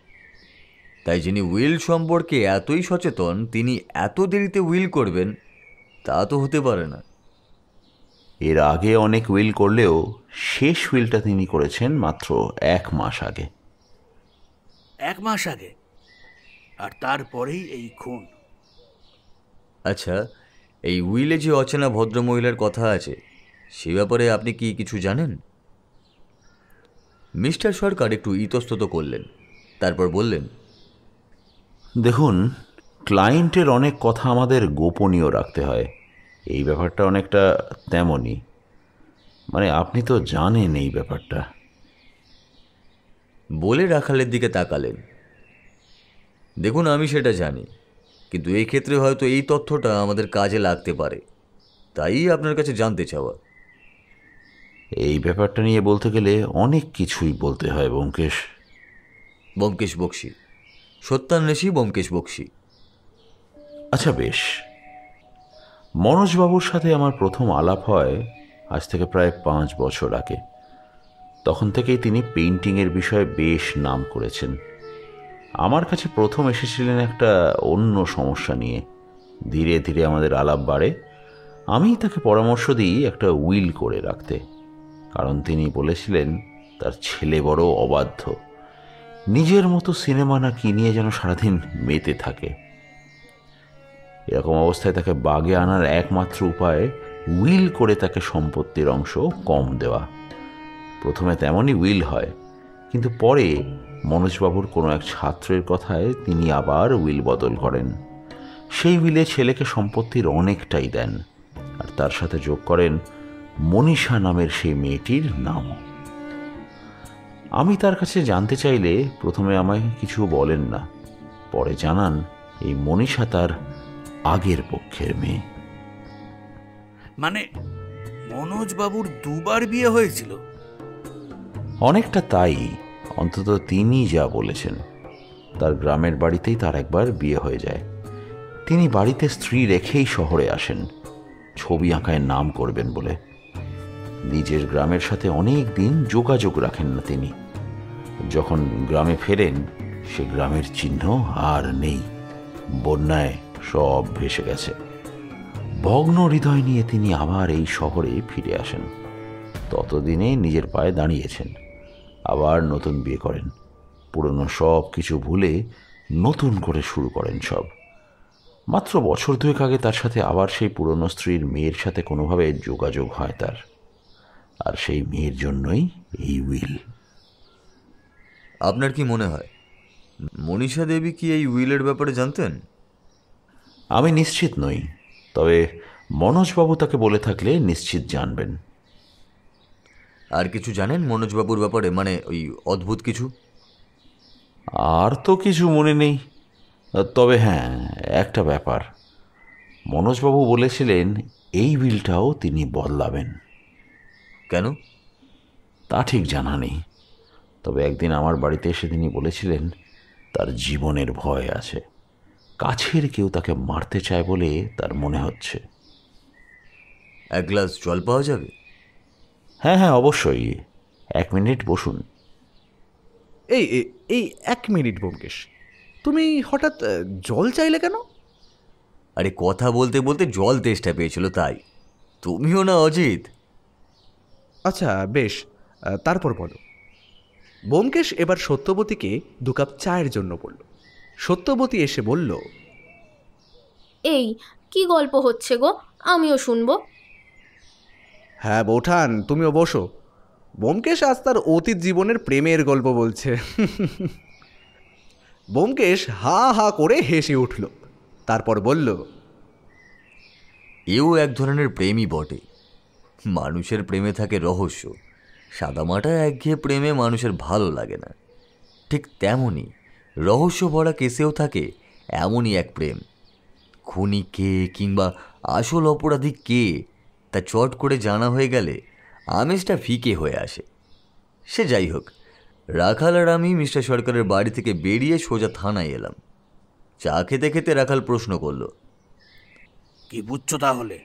তাই যিনি উইল সম্পর্কে এতই সচেতন তিনি এত দেরিতে উইল করবেন তা তো হতে পারে না। এর আগে অনেক উইল করলেও শেষ উইলটা তিনি করেছেন মাত্র 1 মাস আগে। 1 মাস আগে? আর তারপরেই এই খুন? আচ্ছা, এই উইলে যে অচেনা ভদ্রমহিলার কথা আছে সে ব্যাপারে আপনি কি কিছু জানেন? মিস্টার সরকার একটু ইতস্তত করলেন, তারপর বললেন, দেখুন, ক্লায়েন্টের অনেক কথা আমাদের গোপনীয় রাখতে হয়। এই ব্যাপারটা অনেকটা তেমনই। মানে আপনি তো জানেন এই ব্যাপারটা। বলে রাখালের দিকে তাকালেন। দেখুন, আমি সেটা জানি, কিন্তু এই ক্ষেত্রে হয়তো এই তথ্যটা আমাদের কাজে লাগতে পারে, তাই আপনার কাছে জানতে চাওয়া। এই ব্যাপারটা নিয়ে বলতে গেলে অনেক কিছুই বলতে হয় ব্যোমকেশ। ব্যোমকেশ বক্সী, সত্যান্বেষী ব্যোমকেশ বক্সী। আচ্ছা বেশ, মনোজবাবুর সাথে আমার প্রথম আলাপ হয় আজ থেকে প্রায় 5 বছর আগে। তখন থেকেই তিনি পেইন্টিংয়ের বিষয়ে বেশ নাম করেছেন। আমার কাছে প্রথম এসেছিলেন একটা অন্য সমস্যা নিয়ে। ধীরে ধীরে আমাদের আলাপ বাড়ে। আমি তাকে পরামর্শ দিই একটা উইল করে রাখতে, কারণ তিনি বলেছিলেন তার ছেলে বড় অবাধ্য, নিজের মতো সিনেমা না কি নিয়ে যেন সারাদিন মেতে থাকে। এরকম অবস্থায় তাকে বাগে আনার একমাত্র উপায় উইল করে তাকে সম্পত্তির অংশ কম দেওয়া। প্রথমে তেমনই উইল হয়, কিন্তু পরে মনোজবাবুর কোনো এক ছাত্রের কথায় তিনি আবার উইল বদল করেন। সেই উইলে ছেলেকে সম্পত্তির অনেকটাই দেন, আর তার সাথে যোগ করেন মনীষা নামের সেই মেয়েটির নাম। আমি তার কাছে জানতে চাইলে প্রথমে আমায় কিছু বলেন না, পরে জানান এই মনীষা তার আগের পক্ষের মেয়ে। মানে মনোজবাবুর 2 বার বিয়ে হয়েছিল? অনেকটা তাই, অন্তত তিনি যা বলেছেন। তার গ্রামের বাড়িতেই তার একবার বিয়ে হয়ে যায়। তিনি বাড়িতে স্ত্রী রেখেই শহরে আসেন ছবি আঁকায় নাম করবেন বলে। নিজের গ্রামের সাথে অনেক দিন যোগাযোগ রাখেন না তিনি। যখন গ্রামে ফেরেন সে গ্রামের চিহ্ন আর নেই, বন্যায় সব ভেসে গেছে। ভগ্ন হৃদয় নিয়ে তিনি আবার এই শহরে ফিরে আসেন। ততদিনে নিজের পায়ে দাঁড়িয়েছেন, আবার নতুন বিয়ে করেন, পুরনো সব কিছু ভুলে নতুন করে শুরু করেন সব। মাত্র বছর 2 আগে তার সাথে আবার সেই পুরনো স্ত্রীর মেয়ের সাথে কোনোভাবে যোগাযোগ হয় তার, আর সেই মেয়ের জন্যই এই উইল। আপনার কি মনে হয় মনীষা দেবী কি এই উইলের ব্যাপারে জানতেন? আমি নিশ্চিত নই, তবে মনোজবাবু তাকে বলে থাকলে নিশ্চিত জানবেন। আর কিছু জানেন মনোজবাবুর ব্যাপারে, মানে ওই অদ্ভুত কিছু? আর তো কিছু মনে নেই, তবে হ্যাঁ একটা ব্যাপার, মনোজবাবু বলেছিলেন এই উইলটাও তিনি বদলাবেন। কেন? তা ঠিক জানা নেই, তবে একদিন আমার বাড়িতে এসে তিনি বলেছিলেন তার জীবনের ভয় আছে, কাছের কেউ তাকে মারতে চায় বলে তার মনে হচ্ছে। 1 গ্লাস জল পাওয়া যাবে? হ্যাঁ হ্যাঁ অবশ্যই, 1 মিনিট বসুন। এই এই- এই 1 মিনিট ব্যোমকেশ, তুমি হঠাৎ জল চাইলে কেন? আরে কথা বলতে বলতে জল তেষ্টা পেয়েছিল তাই। তুমিও না অজিত? আচ্ছা বেশ, তারপর বলো। ব্যোমকেশ এবার সত্যবতীকে 2 কাপ চায়ের জন্য বলল। সত্যবতী এসে বলল, এই কি গল্প হচ্ছে গো, আমিও শুনবো। হ্যাঁ বৌঠান, তুমিও বসো। ব্যোমকেশ আজ তার অতীত জীবনের প্রেমের গল্প বলছে। ব্যোমকেশ হা হা করে হেসে উঠল, তারপর বলল, এও এক ধরনের প্রেমই বটে। মানুষের প্রেমে থাকে রহস্য, সাদামাটা একঘেয়ে প্রেমে মানুষের ভালো লাগে না। ঠিক তেমনই রহস্য ভরা কেসেও থাকে এমনই এক প্রেম। খুনি কে কিংবা আসল অপরাধী কে তা চট করে জানা হয়ে গেলে আমেজটা ফিকে হয়ে আসে। সে যাই হোক, রাখাল আর আমি মিস্টার সরকারের বাড়ি থেকে বেরিয়ে সোজা থানায় এলাম। চা খেতে খেতে রাখাল প্রশ্ন করল, কি বুঝছো তাহলে?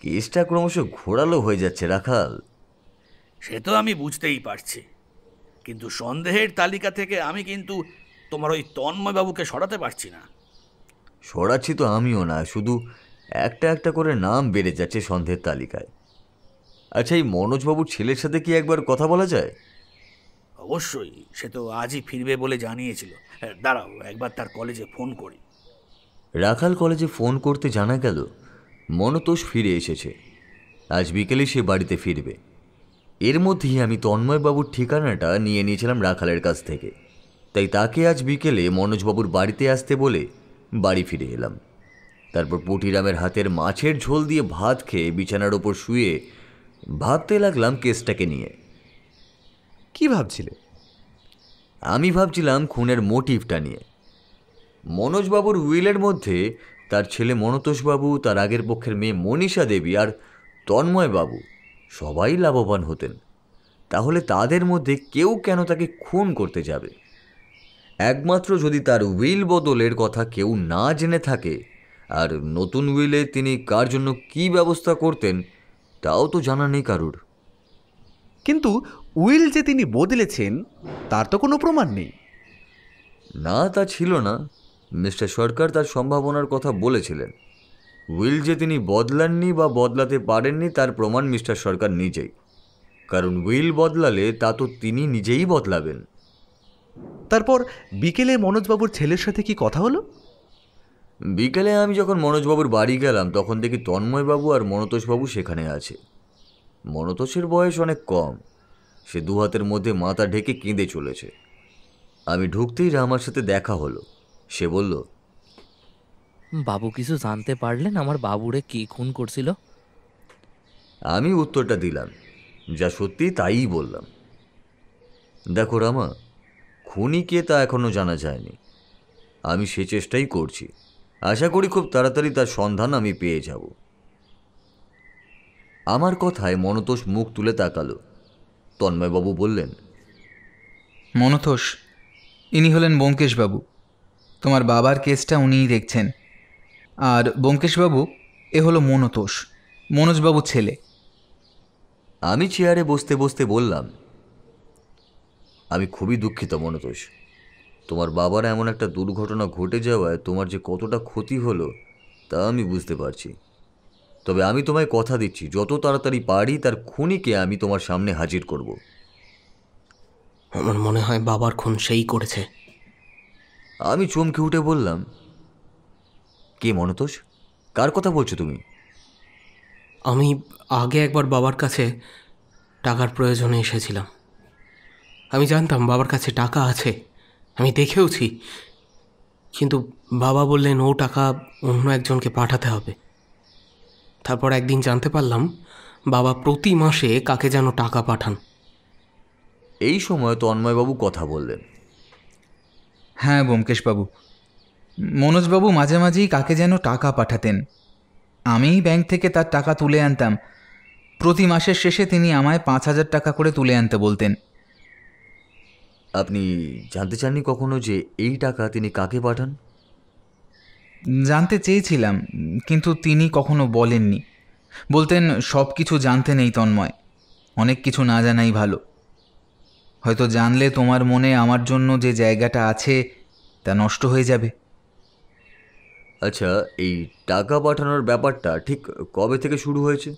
কেসটা ক্রমশ ঘোরালো হয়ে যাচ্ছে রাখাল। সে তো আমি বুঝতেই পারছি, কিন্তু সন্দেহের তালিকা থেকে আমি কিন্তু তোমার ওই তন্ময়বাবুকে সরাতে পারছি না। সরাচ্ছি তো আমিও না, শুধু একটা একটা করে নাম বেড়ে যাচ্ছে সন্দেহের তালিকায়। আচ্ছা, এই মনোজবাবুর ছেলের সাথে কি একবার কথা বলা যায়? অবশ্যই, সে তো আজই ফিরবে বলে জানিয়েছিল। দাঁড়াও, একবার তার কলেজে ফোন করি। রাখাল কলেজে ফোন করতে জানা গেল মনতোষ ফিরে এসেছে। আজ বিকেলে সে বাড়িতে ফিরবে। এর মধ্যেই আমি তন্ময়বাবুর ঠিকানাটা নিয়ে নিয়েছিলাম রাখালের কাছ থেকে, তাই তাকে আজ বিকেলে মনোজবাবুর বাড়িতে আসতে বলে বাড়ি ফিরে এলাম। তারপর পুটিরামের হাতের মাছের ঝোল দিয়ে ভাত খেয়ে বিছানার ওপর শুয়ে ভাবতে লাগলাম কেসটাকে নিয়ে। কি ভাবছিলে? আমি ভাবছিলাম খুনের মোটিভটা নিয়ে। মনোজবাবুর উইলের মধ্যে তার ছেলে মনতোষবাবু, তার আগের পক্ষের মেয়ে মনীষা দেবী আর তন্ময়বাবু সবাই লাভবান হতেন। তাহলে তাদের মধ্যে কেউ কেন তাকে খুন করতে যাবে? একমাত্র যদি তার উইল বদলের কথা কেউ না জেনে থাকে, আর নতুন উইলে তিনি কার জন্য কী ব্যবস্থা করতেন তাও তো জানা নেই কারুর। কিন্তু উইল যে তিনি বদলেছেন তার তো কোনো প্রমাণ নেই। না, তা ছিল না। মিস্টার সরকার তার সম্ভাবনার কথা বলেছিলেন। উইল যে তিনি বদলাননি বা বদলাতে পারেননি তার প্রমাণ মিস্টার সরকার নিজেই। কারণ উইল বদলালে তা তো তিনি নিজেই বদলাবেন। তারপর বিকেলে মনোজবাবুর ছেলের সাথে কি কথা হলো? বিকেলে আমি যখন মনোজবাবুর বাড়ি গেলাম তখন দেখি তন্ময়বাবু আর মনতোষবাবু সেখানে আছে। মনতোষের বয়স অনেক কম, সে দু হাতের মধ্যে মাথা ঢেকে কেঁদে চলেছে। আমি ঢুকতেই আমার সাথে দেখা হলো। সে বলল, বাবু কিছু জানতে পারলেন আমার বাবুরে কে খুন করছিল? আমি উত্তরটা দিলাম, যা সত্যি তাই বললাম। দেখো রামা, খুনি কে তা এখনও জানা যায়নি। আমি সে চেষ্টাই করছি। আশা করি খুব তাড়াতাড়ি তার সন্ধান আমি পেয়ে যাব। আমার কথায় মনতোষ মুখ তুলে তাকালো। তন্ময়বাবু বললেন, মনতোষ, ইনি হলেন ব্যোমকেশবাবু। তোমার বাবার কেসটা উনিই দেখছেন। আর ব্যোমকেশবাবু, এ হলো মনতোষ, মনোজবাবুর ছেলে। আমি চেয়ারে বসতে বসতে বললাম, আমি খুবই দুঃখিত মনতোষ। তোমার বাবার এমন একটা দুর্ঘটনা ঘটে যাওয়ায় তোমার যে কতটা ক্ষতি হলো তা আমি বুঝতে পারছি। তবে আমি তোমায় কথা দিচ্ছি, যত তাড়াতাড়ি পারি তার খুনিকে আমি তোমার সামনে হাজির করব। আমার মনে হয় বাবার খুন সেই করেছে। আমি চমকে উঠে বললাম, কে মনতোষ? কার কথা বলছো তুমি? আমি আগে একবার বাবার কাছে টাকার প্রয়োজনে এসেছিলাম। আমি জানতাম বাবার কাছে টাকা আছে, আমি দেখেওছি। কিন্তু বাবা বললেন ও টাকা অন্য একজনকে পাঠাতে হবে। তারপর একদিন জানতে পারলাম বাবা প্রতি মাসে কাকে যেন টাকা পাঠান। এই সময় তন্ময়বাবু কথা বললেন, হ্যাঁ ব্যোমকেশবাবু, মনোজবাবু মাঝে মাঝেই কাকে যেন টাকা পাঠাতেন। আমিই ব্যাংক থেকে তার টাকা তুলে আনতাম। প্রতি মাসের শেষে তিনি আমায় 5,000 টাকা করে তুলে আনতে বলতেন। আপনি জানতে চাননি কখনো যে এই টাকা তিনি কাকে পাঠান? জানতে চেয়েছিলাম, কিন্তু তিনি কখনো বলেননি। বলতেন সব কিছু জানতে নেই তন্ময়, অনেক কিছু না জানাই ভালো। হয়তো জানলে তোমার মনে আমার জন্য যে জায়গাটা আছে তা নষ্ট হয়ে যাবে। আচ্ছা, এই টাকা পাঠানোর ব্যাপারটা ঠিক কবে থেকে শুরু হয়েছে?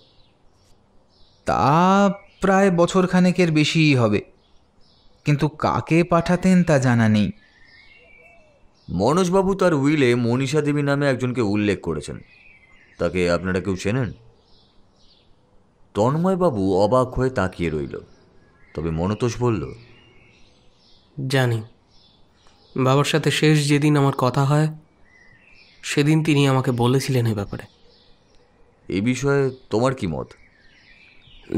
তা প্রায় বছরখানেকের বেশিই হবে, কিন্তু কাকে পাঠাতেন তা জানা নেই। মনোজবাবু তার উইলে মনীষা দেবী নামে একজনকে উল্লেখ করেছেন। তাকে আপনারা কেউ চেনেন? তন্ময়বাবু অবাক হয়ে তাকিয়ে রইল। তবে মনতোষ বলল, জানি। বাবার সাথে শেষ যেদিন আমার কথা হয় সেদিন তিনি আমাকে বলেছিলেন এ ব্যাপারে। এই বিষয়ে তোমার কি মত?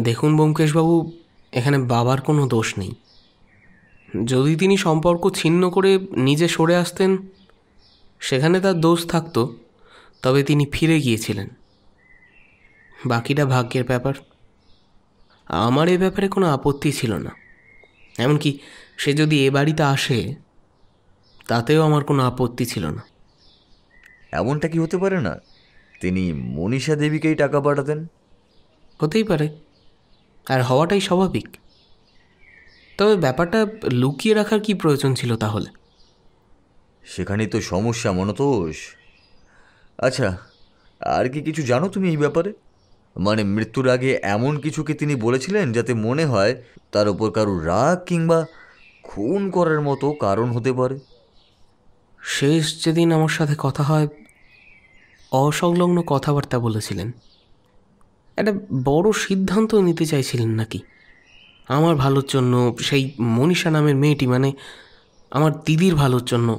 দেখুন ব্যোমকেশবাবু, এখানে বাবার কোনো দোষ নেই। যদি তিনি সম্পর্ক ছিন্ন করে নিজে সরে আসতেন সেখানে তার দোষ থাকতো, তবে তিনি ফিরে গিয়েছিলেন। বাকিটা ভাগ্যের ব্যাপার। আমার এ ব্যাপারে কোনো আপত্তি ছিল না। এমনকি সে যদি এ বাড়িতে আসে তাতেও আমার কোনো আপত্তি ছিল না। এমনটা কি হতে পারে না তিনি মনীষা দেবীকেই টাকা পাঠাতেন? হতেই পারে, আর হওয়াটাই স্বাভাবিক। তবে ব্যাপারটা লুকিয়ে রাখার কি প্রয়োজন ছিল তাহলে? সেখানেই তো সমস্যা মনতোষ। আচ্ছা, আর কি কিছু জানো তুমি এই ব্যাপারে? মানে মৃত্যুর আগে এমন কিছু কি তিনি বলেছিলেন যাতে মনে হয় তার ওপর কারো রাগ কিংবা খুন করার মতো কারণ হতে পারে? শেষ যেদিন আমার সাথে কথা হয়, অসংলগ্ন কথাবার্তা বলেছিলেন। একটা বড় সিদ্ধান্ত নিতে চাইছিলেন নাকি আমার ভালোর জন্য, সেই মনীষা নামের মেয়েটি, মানে আমার দিদির ভালোর জন্য।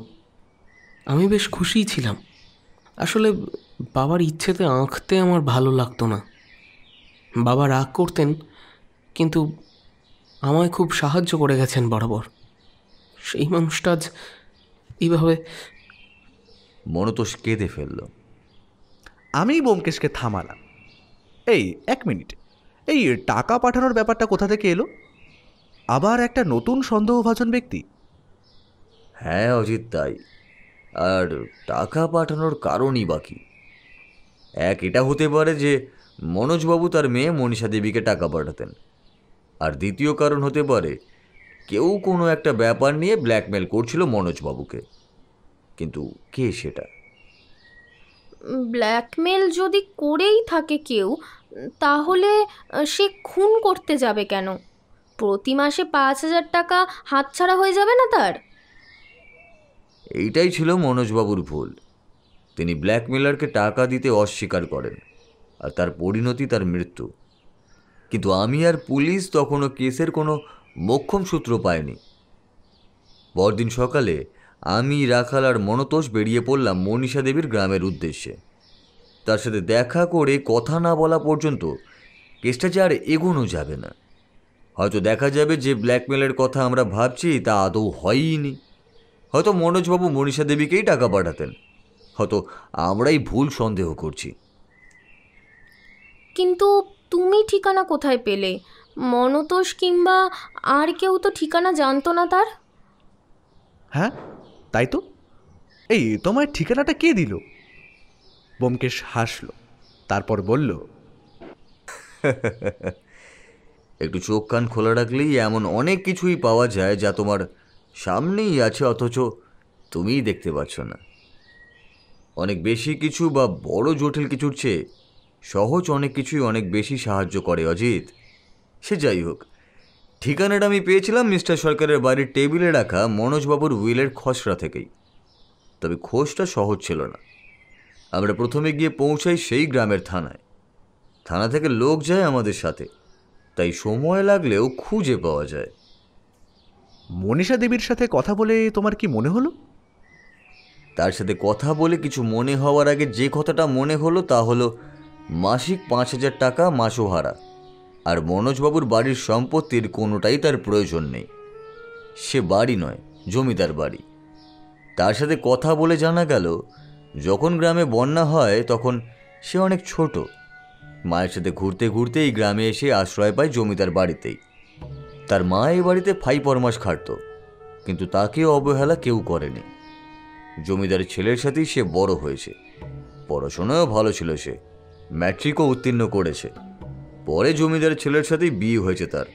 আমি বেশ খুশিই ছিলাম। আসলে বাবার ইচ্ছেতে আঁকতে আমার ভালো লাগতো না। বাবা রাগ করতেন, কিন্তু আমায় খুব সাহায্য করে গেছেন বরাবর। সেই মানুষটা আজ এইভাবে। মনতোষ কেঁদে ফেলল। আমি ব্যোমকেশকে থামালাম। এই 1 মিনিট, এই টাকা পাঠানোর ব্যাপারটা কোথা থেকে এলো? আবার একটা নতুন সন্দেহভাজন ব্যক্তি? হ্যাঁ অজিত, তাই। আর টাকা পাঠানোর কারণই বাকি এটা হতে পারে যে মনোজবাবু তার মেয়ে মনীষা দেবীকে টাকা পাঠাতেন, আর দ্বিতীয় কারণ হতে পারে কেউ কোনো একটা ব্যাপার নিয়ে ব্ল্যাকমেল করছিল মনোজবাবুকে। কিন্তু কে সেটা? ব্ল্যাকমেল যদি করেই থাকে কেউ, তাহলে সে খুন করতে যাবে কেন? প্রতি মাসে 5,000 টাকা হাতছাড়া হয়ে যাবে না তার? এইটাই ছিল মনোজবাবুর ভুল। তিনি ব্ল্যাকমেলারকে টাকা দিতে অস্বীকার করেন, আর তার পরিণতি তার মৃত্যু। কিন্তু আমি আর পুলিশ তখনও কেসের কোনো মোক্ষম সূত্র পাইনি। পরদিন সকালে আমি, রাখাল আর মনতোষ বেরিয়ে পড়লাম মনীষা দেবীর গ্রামের উদ্দেশ্যে। তার সাথে দেখা করে কথা না বলা পর্যন্ত কেসটা যে আর এগোনো যাবে না। হয়তো দেখা যাবে যে ব্ল্যাকমেলের কথা আমরা ভাবছি তা আদৌ হয়ইনি। হয়তো মনোজবাবু মনীষা দেবীকেই টাকা পাঠাতেন, হয়তো আমরাই ভুল সন্দেহ করছি। কিন্তু তুমি ঠিকানা কোথায় পেলে? মনতোষ কিংবা আর কেউ তো ঠিকানা জানতো না তার। হ্যাঁ, তাই তো। এই তোমার ঠিকানাটা কে দিল? ব্যোমকেশ হাসল, তারপর বলল, একটু চোখ কান খোলা রাখলেই এমন অনেক কিছুই পাওয়া যায় যা তোমার সামনেই আছে, অথচ তুমিই দেখতে পাচ্ছ না। অনেক বেশি কিছু বা বড় জটিল কিছুর চেয়ে সহজ অনেক কিছুই অনেক বেশি সাহায্য করে অজিত। সে যাই হোক, ঠিকানাটা আমি পেয়েছিলাম মিস্টার সরকারের বাড়ির টেবিলে রাখা মনোজবাবুর উইলের খসড়া থেকেই। তবে খোঁজটা সহজ ছিল না। আমরা প্রথমে গিয়ে পৌঁছাই সেই গ্রামের থানায়। থানা থেকে লোক যায় আমাদের সাথে, তাই সময় লাগলেও খুঁজে পাওয়া যায়। মনীষা দেবীর সাথে কথা বলে তোমার কি মনে হলো? তার সাথে কথা বলে কিছু মনে হওয়ার আগে যে কথাটা মনে হলো তা হলো মাসিক 5,000 টাকা মাসোহারা, আর মনোজবাবুর বাড়ির সম্পত্তির কোনোটাই তার প্রয়োজন নেই। সে বাড়ি নয়, জমিদার বাড়ি। তার সাথে কথা বলে জানা গেল যখন গ্রামে বন্যা হয় তখন সে অনেক ছোট। মায়ের সাথে ঘুরতে ঘুরতে এই গ্রামে এসে আশ্রয় পায় জমিদার বাড়িতেই। তার মা এই বাড়িতে ফাই পরমাস খাটত, কিন্তু তাকেও অবহেলা কেউ করেনি। জমিদারের ছেলের সাথেই সে বড় হয়েছে। পড়াশোনায়ও ভালো ছিল, সে ম্যাট্রিকও উত্তীর্ণ করেছে। পরে জমিদারের ছেলের সাথেই বিয়ে হয়েছে তার।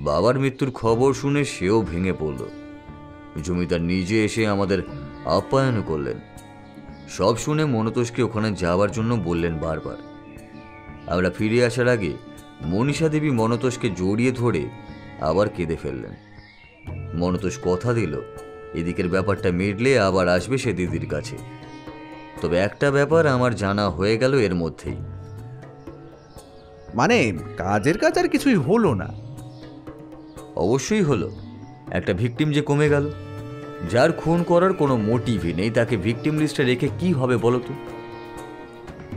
বাবার মৃত্যুর খবর শুনে সেও ভেঙে পড়ল। জমিদার নিজে এসে আমাদের আপ্যায়ন করলেন। সব শুনে মনতোষকে ওখানে যাওয়ার জন্য বললেন বারবার। আমরা ফিরে আসার আগে মনীষা দেবী মনতোষকে জড়িয়ে ধরে আবার কেঁদে ফেললেন। মনতোষ কথা দিল এদিকের ব্যাপারটা মিটলে আবার আসবে সে দিদির কাছে। তবে একটা ব্যাপার আমার জানা হয়ে গেল এর মধ্যেই। মানে কাজের কাজ আর কিছুই হলো না? অবশ্যই হলো। একটা ভিকটিম যে কমে গেল। যার খুন করার কোনো মোটিভই নেই তাকে ভিকটিম লিস্টে রেখে কি হবে বলো তো?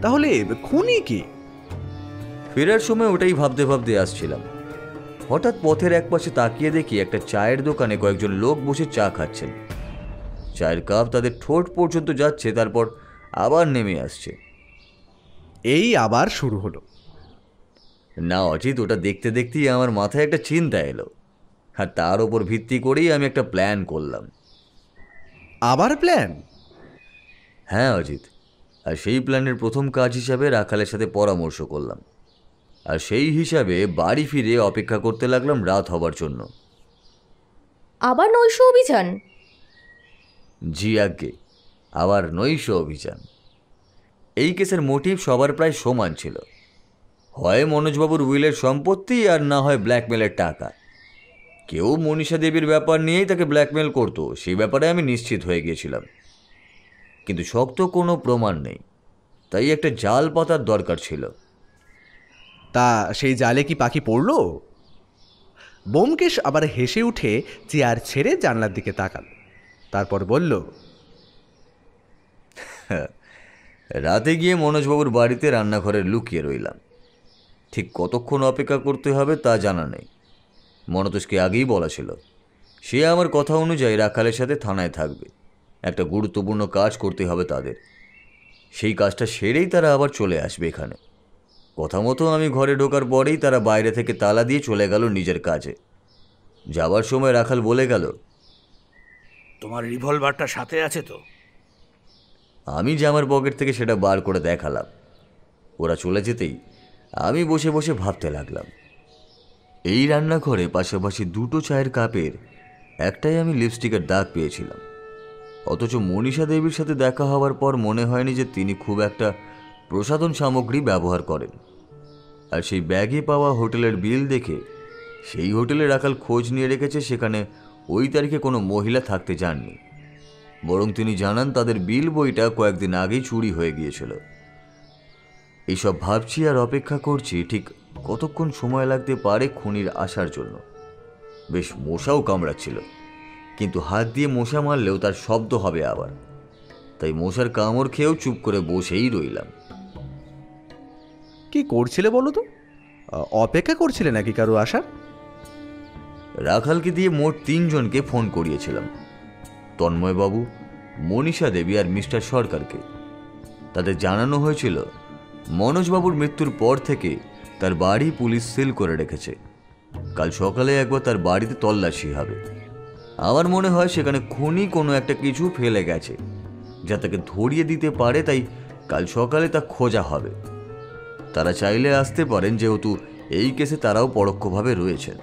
তাহলে খুনি কি? ফেরার সময় ওটাই ভাবতে ভাবতে আসছিলাম। হঠাৎ পথের একপাশে তাকিয়ে দেখি একটা চায়ের দোকানে কয়েকজন লোক বসে চা খাচ্ছেন। চায়ের কাপ তাদের ঠোঁট পর্যন্ত যাচ্ছে, তারপর আবার নেমে আসছে। এই আবার শুরু হলো। না অজিত, ওটা দেখতে দেখতেই আমার মাথায় একটা চিন্তা এলো, আর তার ওপর ভিত্তি করেই আমি একটা প্ল্যান করলাম। আবার প্ল্যান? হ্যাঁ অজিত, আর সেই প্ল্যানের প্রথম কাজ হিসাবে রাখালের সাথে পরামর্শ করলাম, আর সেই হিসাবে বাড়ি ফিরে অপেক্ষা করতে লাগলাম রাত হবার জন্য। আবার নৈশ অভিযান? জি আজ্ঞে, আবার নৈশ অভিযান। এই কেসের মোটিভ সবার প্রায় সমান ছিল, হয় মনোজবাবুর উইলের সম্পত্তি আর না হয় ব্ল্যাকমেলের টাকা। কেউ মনীষা দেবীর ব্যাপার নিয়েই তাকে ব্ল্যাকমেল করতো, সেই ব্যাপারে আমি নিশ্চিত হয়ে গিয়েছিলাম। কিন্তু শক্ত কোনো প্রমাণ নেই, তাই একটা জাল পাতার দরকার ছিল। তা সেই জালে কি পাখি পড়ল? ব্যোমকেশ আবার হেসে উঠে চেয়ার ছেড়ে জানলার দিকে তাকাল, তারপর বলল, রাতে গিয়ে মনোজবাবুর বাড়িতে রান্নাঘরে লুকিয়ে রইলাম। ঠিক কতক্ষণ অপেক্ষা করতে হবে তা জানা নেই, মনতোষকে আগেই বলা ছিল সে আমার কথা অনুযায়ী রাখালের সাথে থানায় থাকবে, একটা গুরুত্বপূর্ণ কাজ করতে হবে তাদের। সেই কাজটা সেরেই তারা আবার চলে আসবে এখানে। কথা মতো আমি ঘরে ঢোকার পরেই তারা বাইরে থেকে তালা দিয়ে চলে গেল নিজের কাজে। যাবার সময় রাখাল বলে গেল, তোমার রিভলভারটা সাথে আছে তো? আমি জামার পকেট থেকে সেটা বার করে দেখালাম। ওরা চলে যেতেই আমি বসে বসে ভাবতে লাগলাম। এই রান্নাঘরে পাশাপাশি দুটো চায়ের কাপের একটাই আমি লিপস্টিকের দাগ পেয়েছিলাম, অথচ মনীষা দেবীর সাথে দেখা হওয়ার পর মনে হয়নি যে তিনি খুব একটা প্রসাধন সামগ্রী ব্যবহার করেন। আর সেই ব্যাগে পাওয়া হোটেলের বিল দেখে সেই হোটেলে রাখাল খোঁজ নিয়ে রেখেছে সেখানে ওই তারিখে কোনো মহিলা থাকতে যাননি, বরং তিনি জানান তাদের বিল বইটা কয়েকদিন আগেই চুরি হয়ে গিয়েছিল। এইসব ভাবছি আর অপেক্ষা করছি ঠিক কতক্ষণ সময় লাগতে পারে খুনির আসার জন্য। বেশ মশাও কামড়াচ্ছিল, কিন্তু হাত দিয়ে মশা মারলেও তার শব্দ হবে আবার, তাই মশার কামড় খেয়েও চুপ করে বসেই রইলাম। কি করছিলে বলো তো? অপেক্ষা করছিলে নাকি কারো আসার? রাখালকে দিয়ে মোট 3 জনকে ফোন করিয়েছিলাম, তন্ময়বাবু, মনীষা দেবী আর মিস্টার সরকারকে। তাদের জানানো হয়েছিল মনোজবাবুর মৃত্যুর পর থেকে তার বাড়ি পুলিশ সিল করে রেখেছে, কাল সকালে একবার তার বাড়িতে তল্লাশি হবে। আমার মনে হয় সেখানে খুনি কোনো একটা কিছু ফেলে গেছে যা তাকে ধরিয়ে দিতে পারে, তাই কাল সকালে তা খোঁজা হবে। তারা চাইলে আসতে পারেন, যেহেতু এই কেসে তারাও পরোক্ষভাবে রয়েছেন।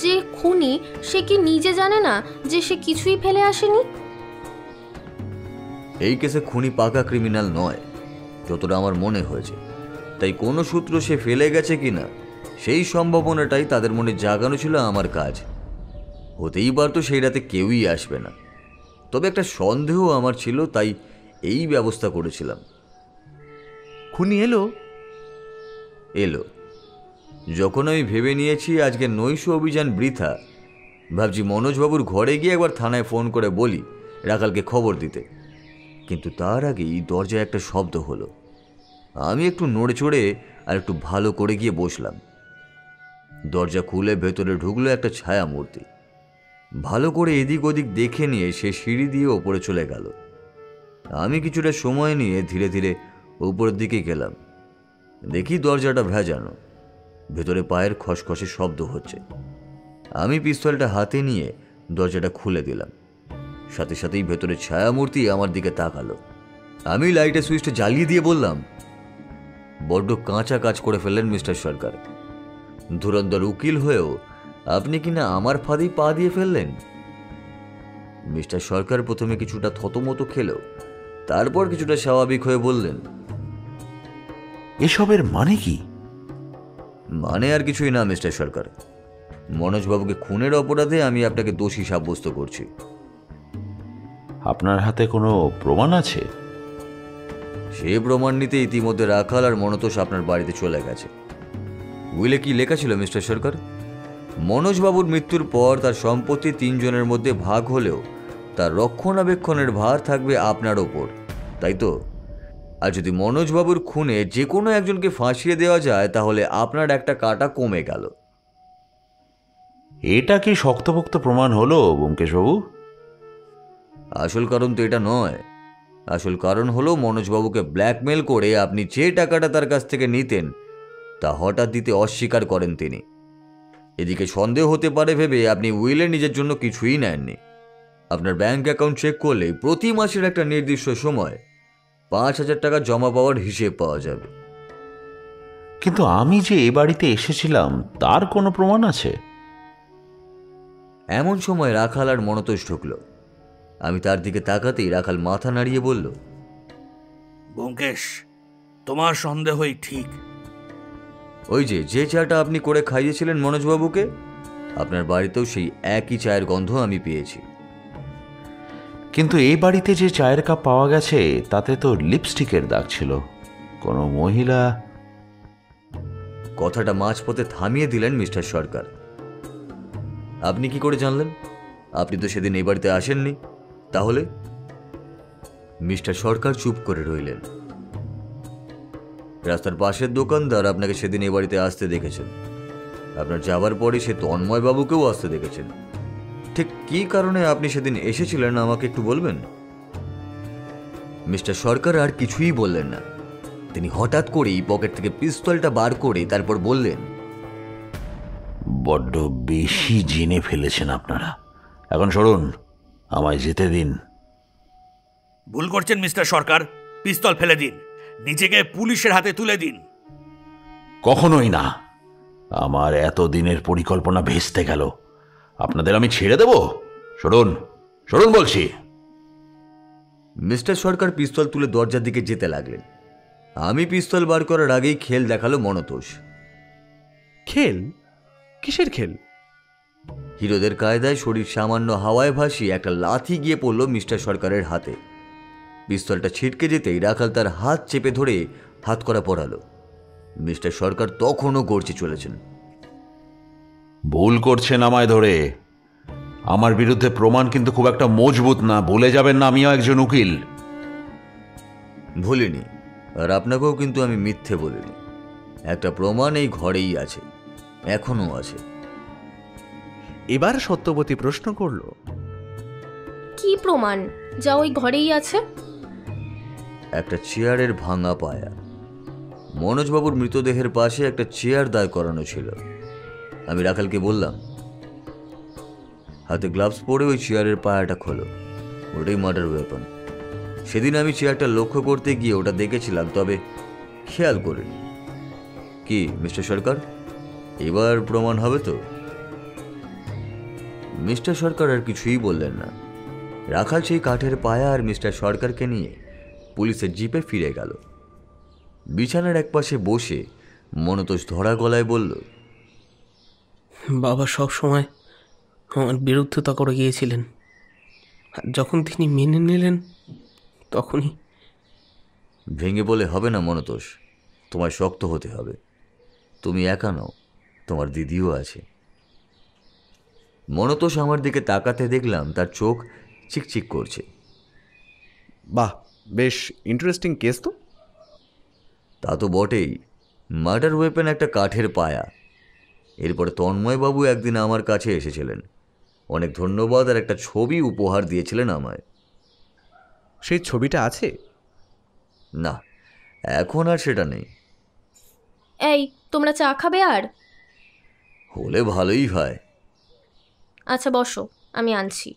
যে খুনি সে কি নিজে জানে না যে সে কিছুই ফেলে আসেনি? এই কেসে খুনি পাকা ক্রিমিনাল নয় যতটা আমার মনে হয়েছে, তাই কোনো সূত্র সে ফেলে গেছে কিনা সেই সম্ভাবনাটাই তাদের মনে জাগানো ছিল আমার কাজ। হতেই পারতো সেই রাতে কেউই আসবে না, তবে একটা সন্দেহ আমার ছিল, তাই এই ব্যবস্থা করেছিলাম। খুনি এলো? এলো। যখন আমি ভেবে নিয়েছি আজকে নৈশ অভিযান বৃথা, ভাবছি মনোজবাবুর ঘরে গিয়ে একবার থানায় ফোন করে বলি রাখালকে খবর দিতে। কিন্তু তার আগেই দরজায় একটা শব্দ হলো। আমি একটু নড়ে চড়ে আর একটু ভালো করে গিয়ে বসলাম। দরজা খুলে ভেতরে ঢুকলো একটা ছায়া মূর্তি। ভালো করে এদিক ওদিক দেখে নিয়ে সে সিঁড়ি দিয়ে ওপরে চলে গেল। আমি কিছুটা সময় নিয়ে ধীরে ধীরে উপরের দিকে গেলাম। দেখি দরজাটা ভেজানো, ভেতরে পায়ের খসখসে শব্দ হচ্ছে। আমি পিস্তলটা হাতে নিয়ে দরজাটা খুলে দিলাম। সাথে সাথেই ভেতরে ছায়ামূর্তি আমার দিকে তাকালো। আমি লাইটের সুইচটা জ্বালিয়ে দিয়ে বললাম, বড্ড কাঁচা কাজ করে ফেললেন মিস্টার সরকার। ধুরন্ধর উকিল হয়েও আপনি কিনা আমার ফাঁদেই পা দিয়ে ফেললেন। মিস্টার সরকার প্রথমে কিছুটা থতমত খেলেও তারপর কিছুটা স্বাভাবিক হয়ে বললেন, এসবের মানে কি? মানে আর কিছুই না মিস্টার সরকার, মনোজবাবুকে খুনের অপরাধে আমি আপনাকে দোষী সাব্যস্ত করছি। আপনার হাতে কোনো প্রমাণ আছে? সে প্রমাণ নিতে ইতিমধ্যে রাখাল আর মনতোষ আপনার বাড়িতে চলে গেছে। উইলে কি লেখা ছিল মিস্টার সরকার? মনোজবাবুর মৃত্যুর পর তার সম্পত্তি 3 জনের মধ্যে ভাগ হলেও তার রক্ষণাবেক্ষণের ভার থাকবে আপনার ওপর, তাই তো? আর যদি মনোজবাবুর খুনে যে কোনো একজনকে ফাঁসিয়ে দেওয়া যায় তাহলে আপনার একটা কাটা কমে গেল। এটা কি শক্তপোক্ত প্রমাণ হলো ব্যোমকেশবাবু? আসল কারণ তো এটা নয়। আসল কারণ হলো মনোজবাবুকে ব্ল্যাকমেল করে আপনি যে টাকাটা তার কাছ থেকে নিতেন তা হঠাৎ দিতে অস্বীকার করেন তিনি। এদিকে সন্দেহ হতে পারে ভেবে আপনি উইলে নিজের জন্য কিছুই নেননি। আপনার ব্যাংক অ্যাকাউন্ট চেক করলে প্রতি মাসের একটা নির্দিষ্ট সময় 5,000 টাকা জমা পাওয়ার হিসেব পাওয়া যাবে। কিন্তু আমি যে এ বাড়িতে এসেছিলাম তার কোনো প্রমাণ আছে? এমন সময় রাখাল আর মনতোষ ঢুকল। আমি তার দিকে তাকাতেই রাখাল মাথা নাড়িয়ে বলল, ব্যোমকেশ, তোমার সন্দেহই ঠিক। ওই যে চাটা আপনি করে খাইয়েছিলেন মনোজবাবুকে, আপনার বাড়িতেও সেই একই চায়ের গন্ধ আমি পেয়েছি। কিন্তু এই বাড়িতে যে চায়ের কাপ পাওয়া গেছে তাতে তো লিপস্টিকের দাগ ছিল। কোনো মহিলা। কথাটা মাঝপথে থামিয়ে দিলেন মিস্টার সরকার। আপনি কি করে জানলেন? আপনি তো সেদিন এই বাড়িতে আসেননি। তাহলে? মিস্টার সরকার চুপ করে রইলেন। রাস্তার পাশের দোকানদার আপনাকে সেদিন এই বাড়িতে আসতে দেখেছেন। আপনার যাবার পরে সে তন্ময়বাবুকেও আসতে দেখেছেন। ঠিক কী কারণে আপনি সেদিন এসেছিলেন আমাকে একটু বলবেন? মিস্টার সরকার আর কিছুই বললেন না। তিনি হঠাৎ করেই পকেট থেকে পিস্তলটা বার করে তারপর বললেন, বড্ড বেশি জেনে ফেলেছেন আপনারা। এখন সরুন, আমায় যেতে দিন। ভুল করছেন মিস্টার সরকার। পিস্তল ফেলে দিন, নিজেকে পুলিশের হাতে তুলে দিন। কখনোই না। আমার এত দিনের পরিকল্পনা ভেস্তে গেল। আপনাদের আমি ছেড়ে দেব? সরুন, সরুন বলছি। মিস্টার সরকার পিস্তল তুলে দরজার দিকে যেতে লাগলেন। আমি পিস্তল বার করার আগেই খেল দেখালো মনতোষ। খেল? কিসের খেল? হিরোদের কায়দায় শরীর সামান্য হাওয়ায় ভাসিয়ে একটা লাথি গিয়ে পড়ল মিস্টার সরকারের হাতে। পিস্তলটা ছিটকে যেতেই রাখাল তার হাত চেপে ধরে হাতকড়া পরালো। মিস্টার সরকার তখনও গর্জে চলেছেন, ভুল করছেন আমায় ধরে। আমার বিরুদ্ধে প্রমাণ কিন্তু খুব একটা মজবুত না, ভুলে যাবেন না আমিও একজন উকিল। ভুলিনি, আর আপনাকেও কিন্তু আমি মিথ্যে বলিনি। একটা প্রমাণ এই ঘরেই আছে, এখনো আছে। এবার সত্যবতী প্রশ্ন করল, কি প্রমাণ যা ওই ঘরেই আছে? একটা চেয়ারের ভাঙা পায়া। মনোজবাবুর মৃতদেহের পাশে একটা চেয়ার দাঁড় করানো ছিল। আমি রাখালকে বললাম, হাতে গ্লাভস পরে ওই চেয়ারের পায়াটা খোলো, ওটাই মার্ডার ওয়েপন। সেদিন আমি চেয়ারটা লক্ষ্য করতে গিয়ে ওটা দেখেছিলাম, তবে খেয়াল করিনি। কি মিস্টার সরকার, এবার প্রমাণ হবে তো? মিস্টার সরকার আর কিছুই বললেন না। রাখাল সেই কাঠের পায়া আর মিস্টার সরকারকে নিয়ে পুলিশের জিপে ফিরে গেল। বিছানার একপাশে বসে মনতোষ ধরা গলায় বলল, বাবা সব সময় আমার বিরুদ্ধতা করে গিয়েছিলেন, আর যখন তিনি মেনে নিলেন তখনই। ভেঙে বলে হবে না মনতোষ, তোমায় শক্ত হতে হবে। তুমি একা নও, তোমার দিদিও আছে। মনতোষ আমার দিকে তাকাতে দেখলাম তার চোখ চিকচিক করছে। বাহ, বেশ ইন্টারেস্টিং কেস তো। তা তো বটেই, মার্ডার ওয়েপন একটা কাঠের পায়া। এরপরে তন্ময়বাবু একদিন আমার কাছে এসেছিলেন, অনেক ধন্যবাদ আর একটা ছবি উপহার দিয়েছিলেন আমায়। সেই ছবিটা আছে? না, এখন আর সেটা নেই। এই, তোমরা চা খাবে? আর হলে ভালোই হয়। আচ্ছা বসো, আমি আনছি।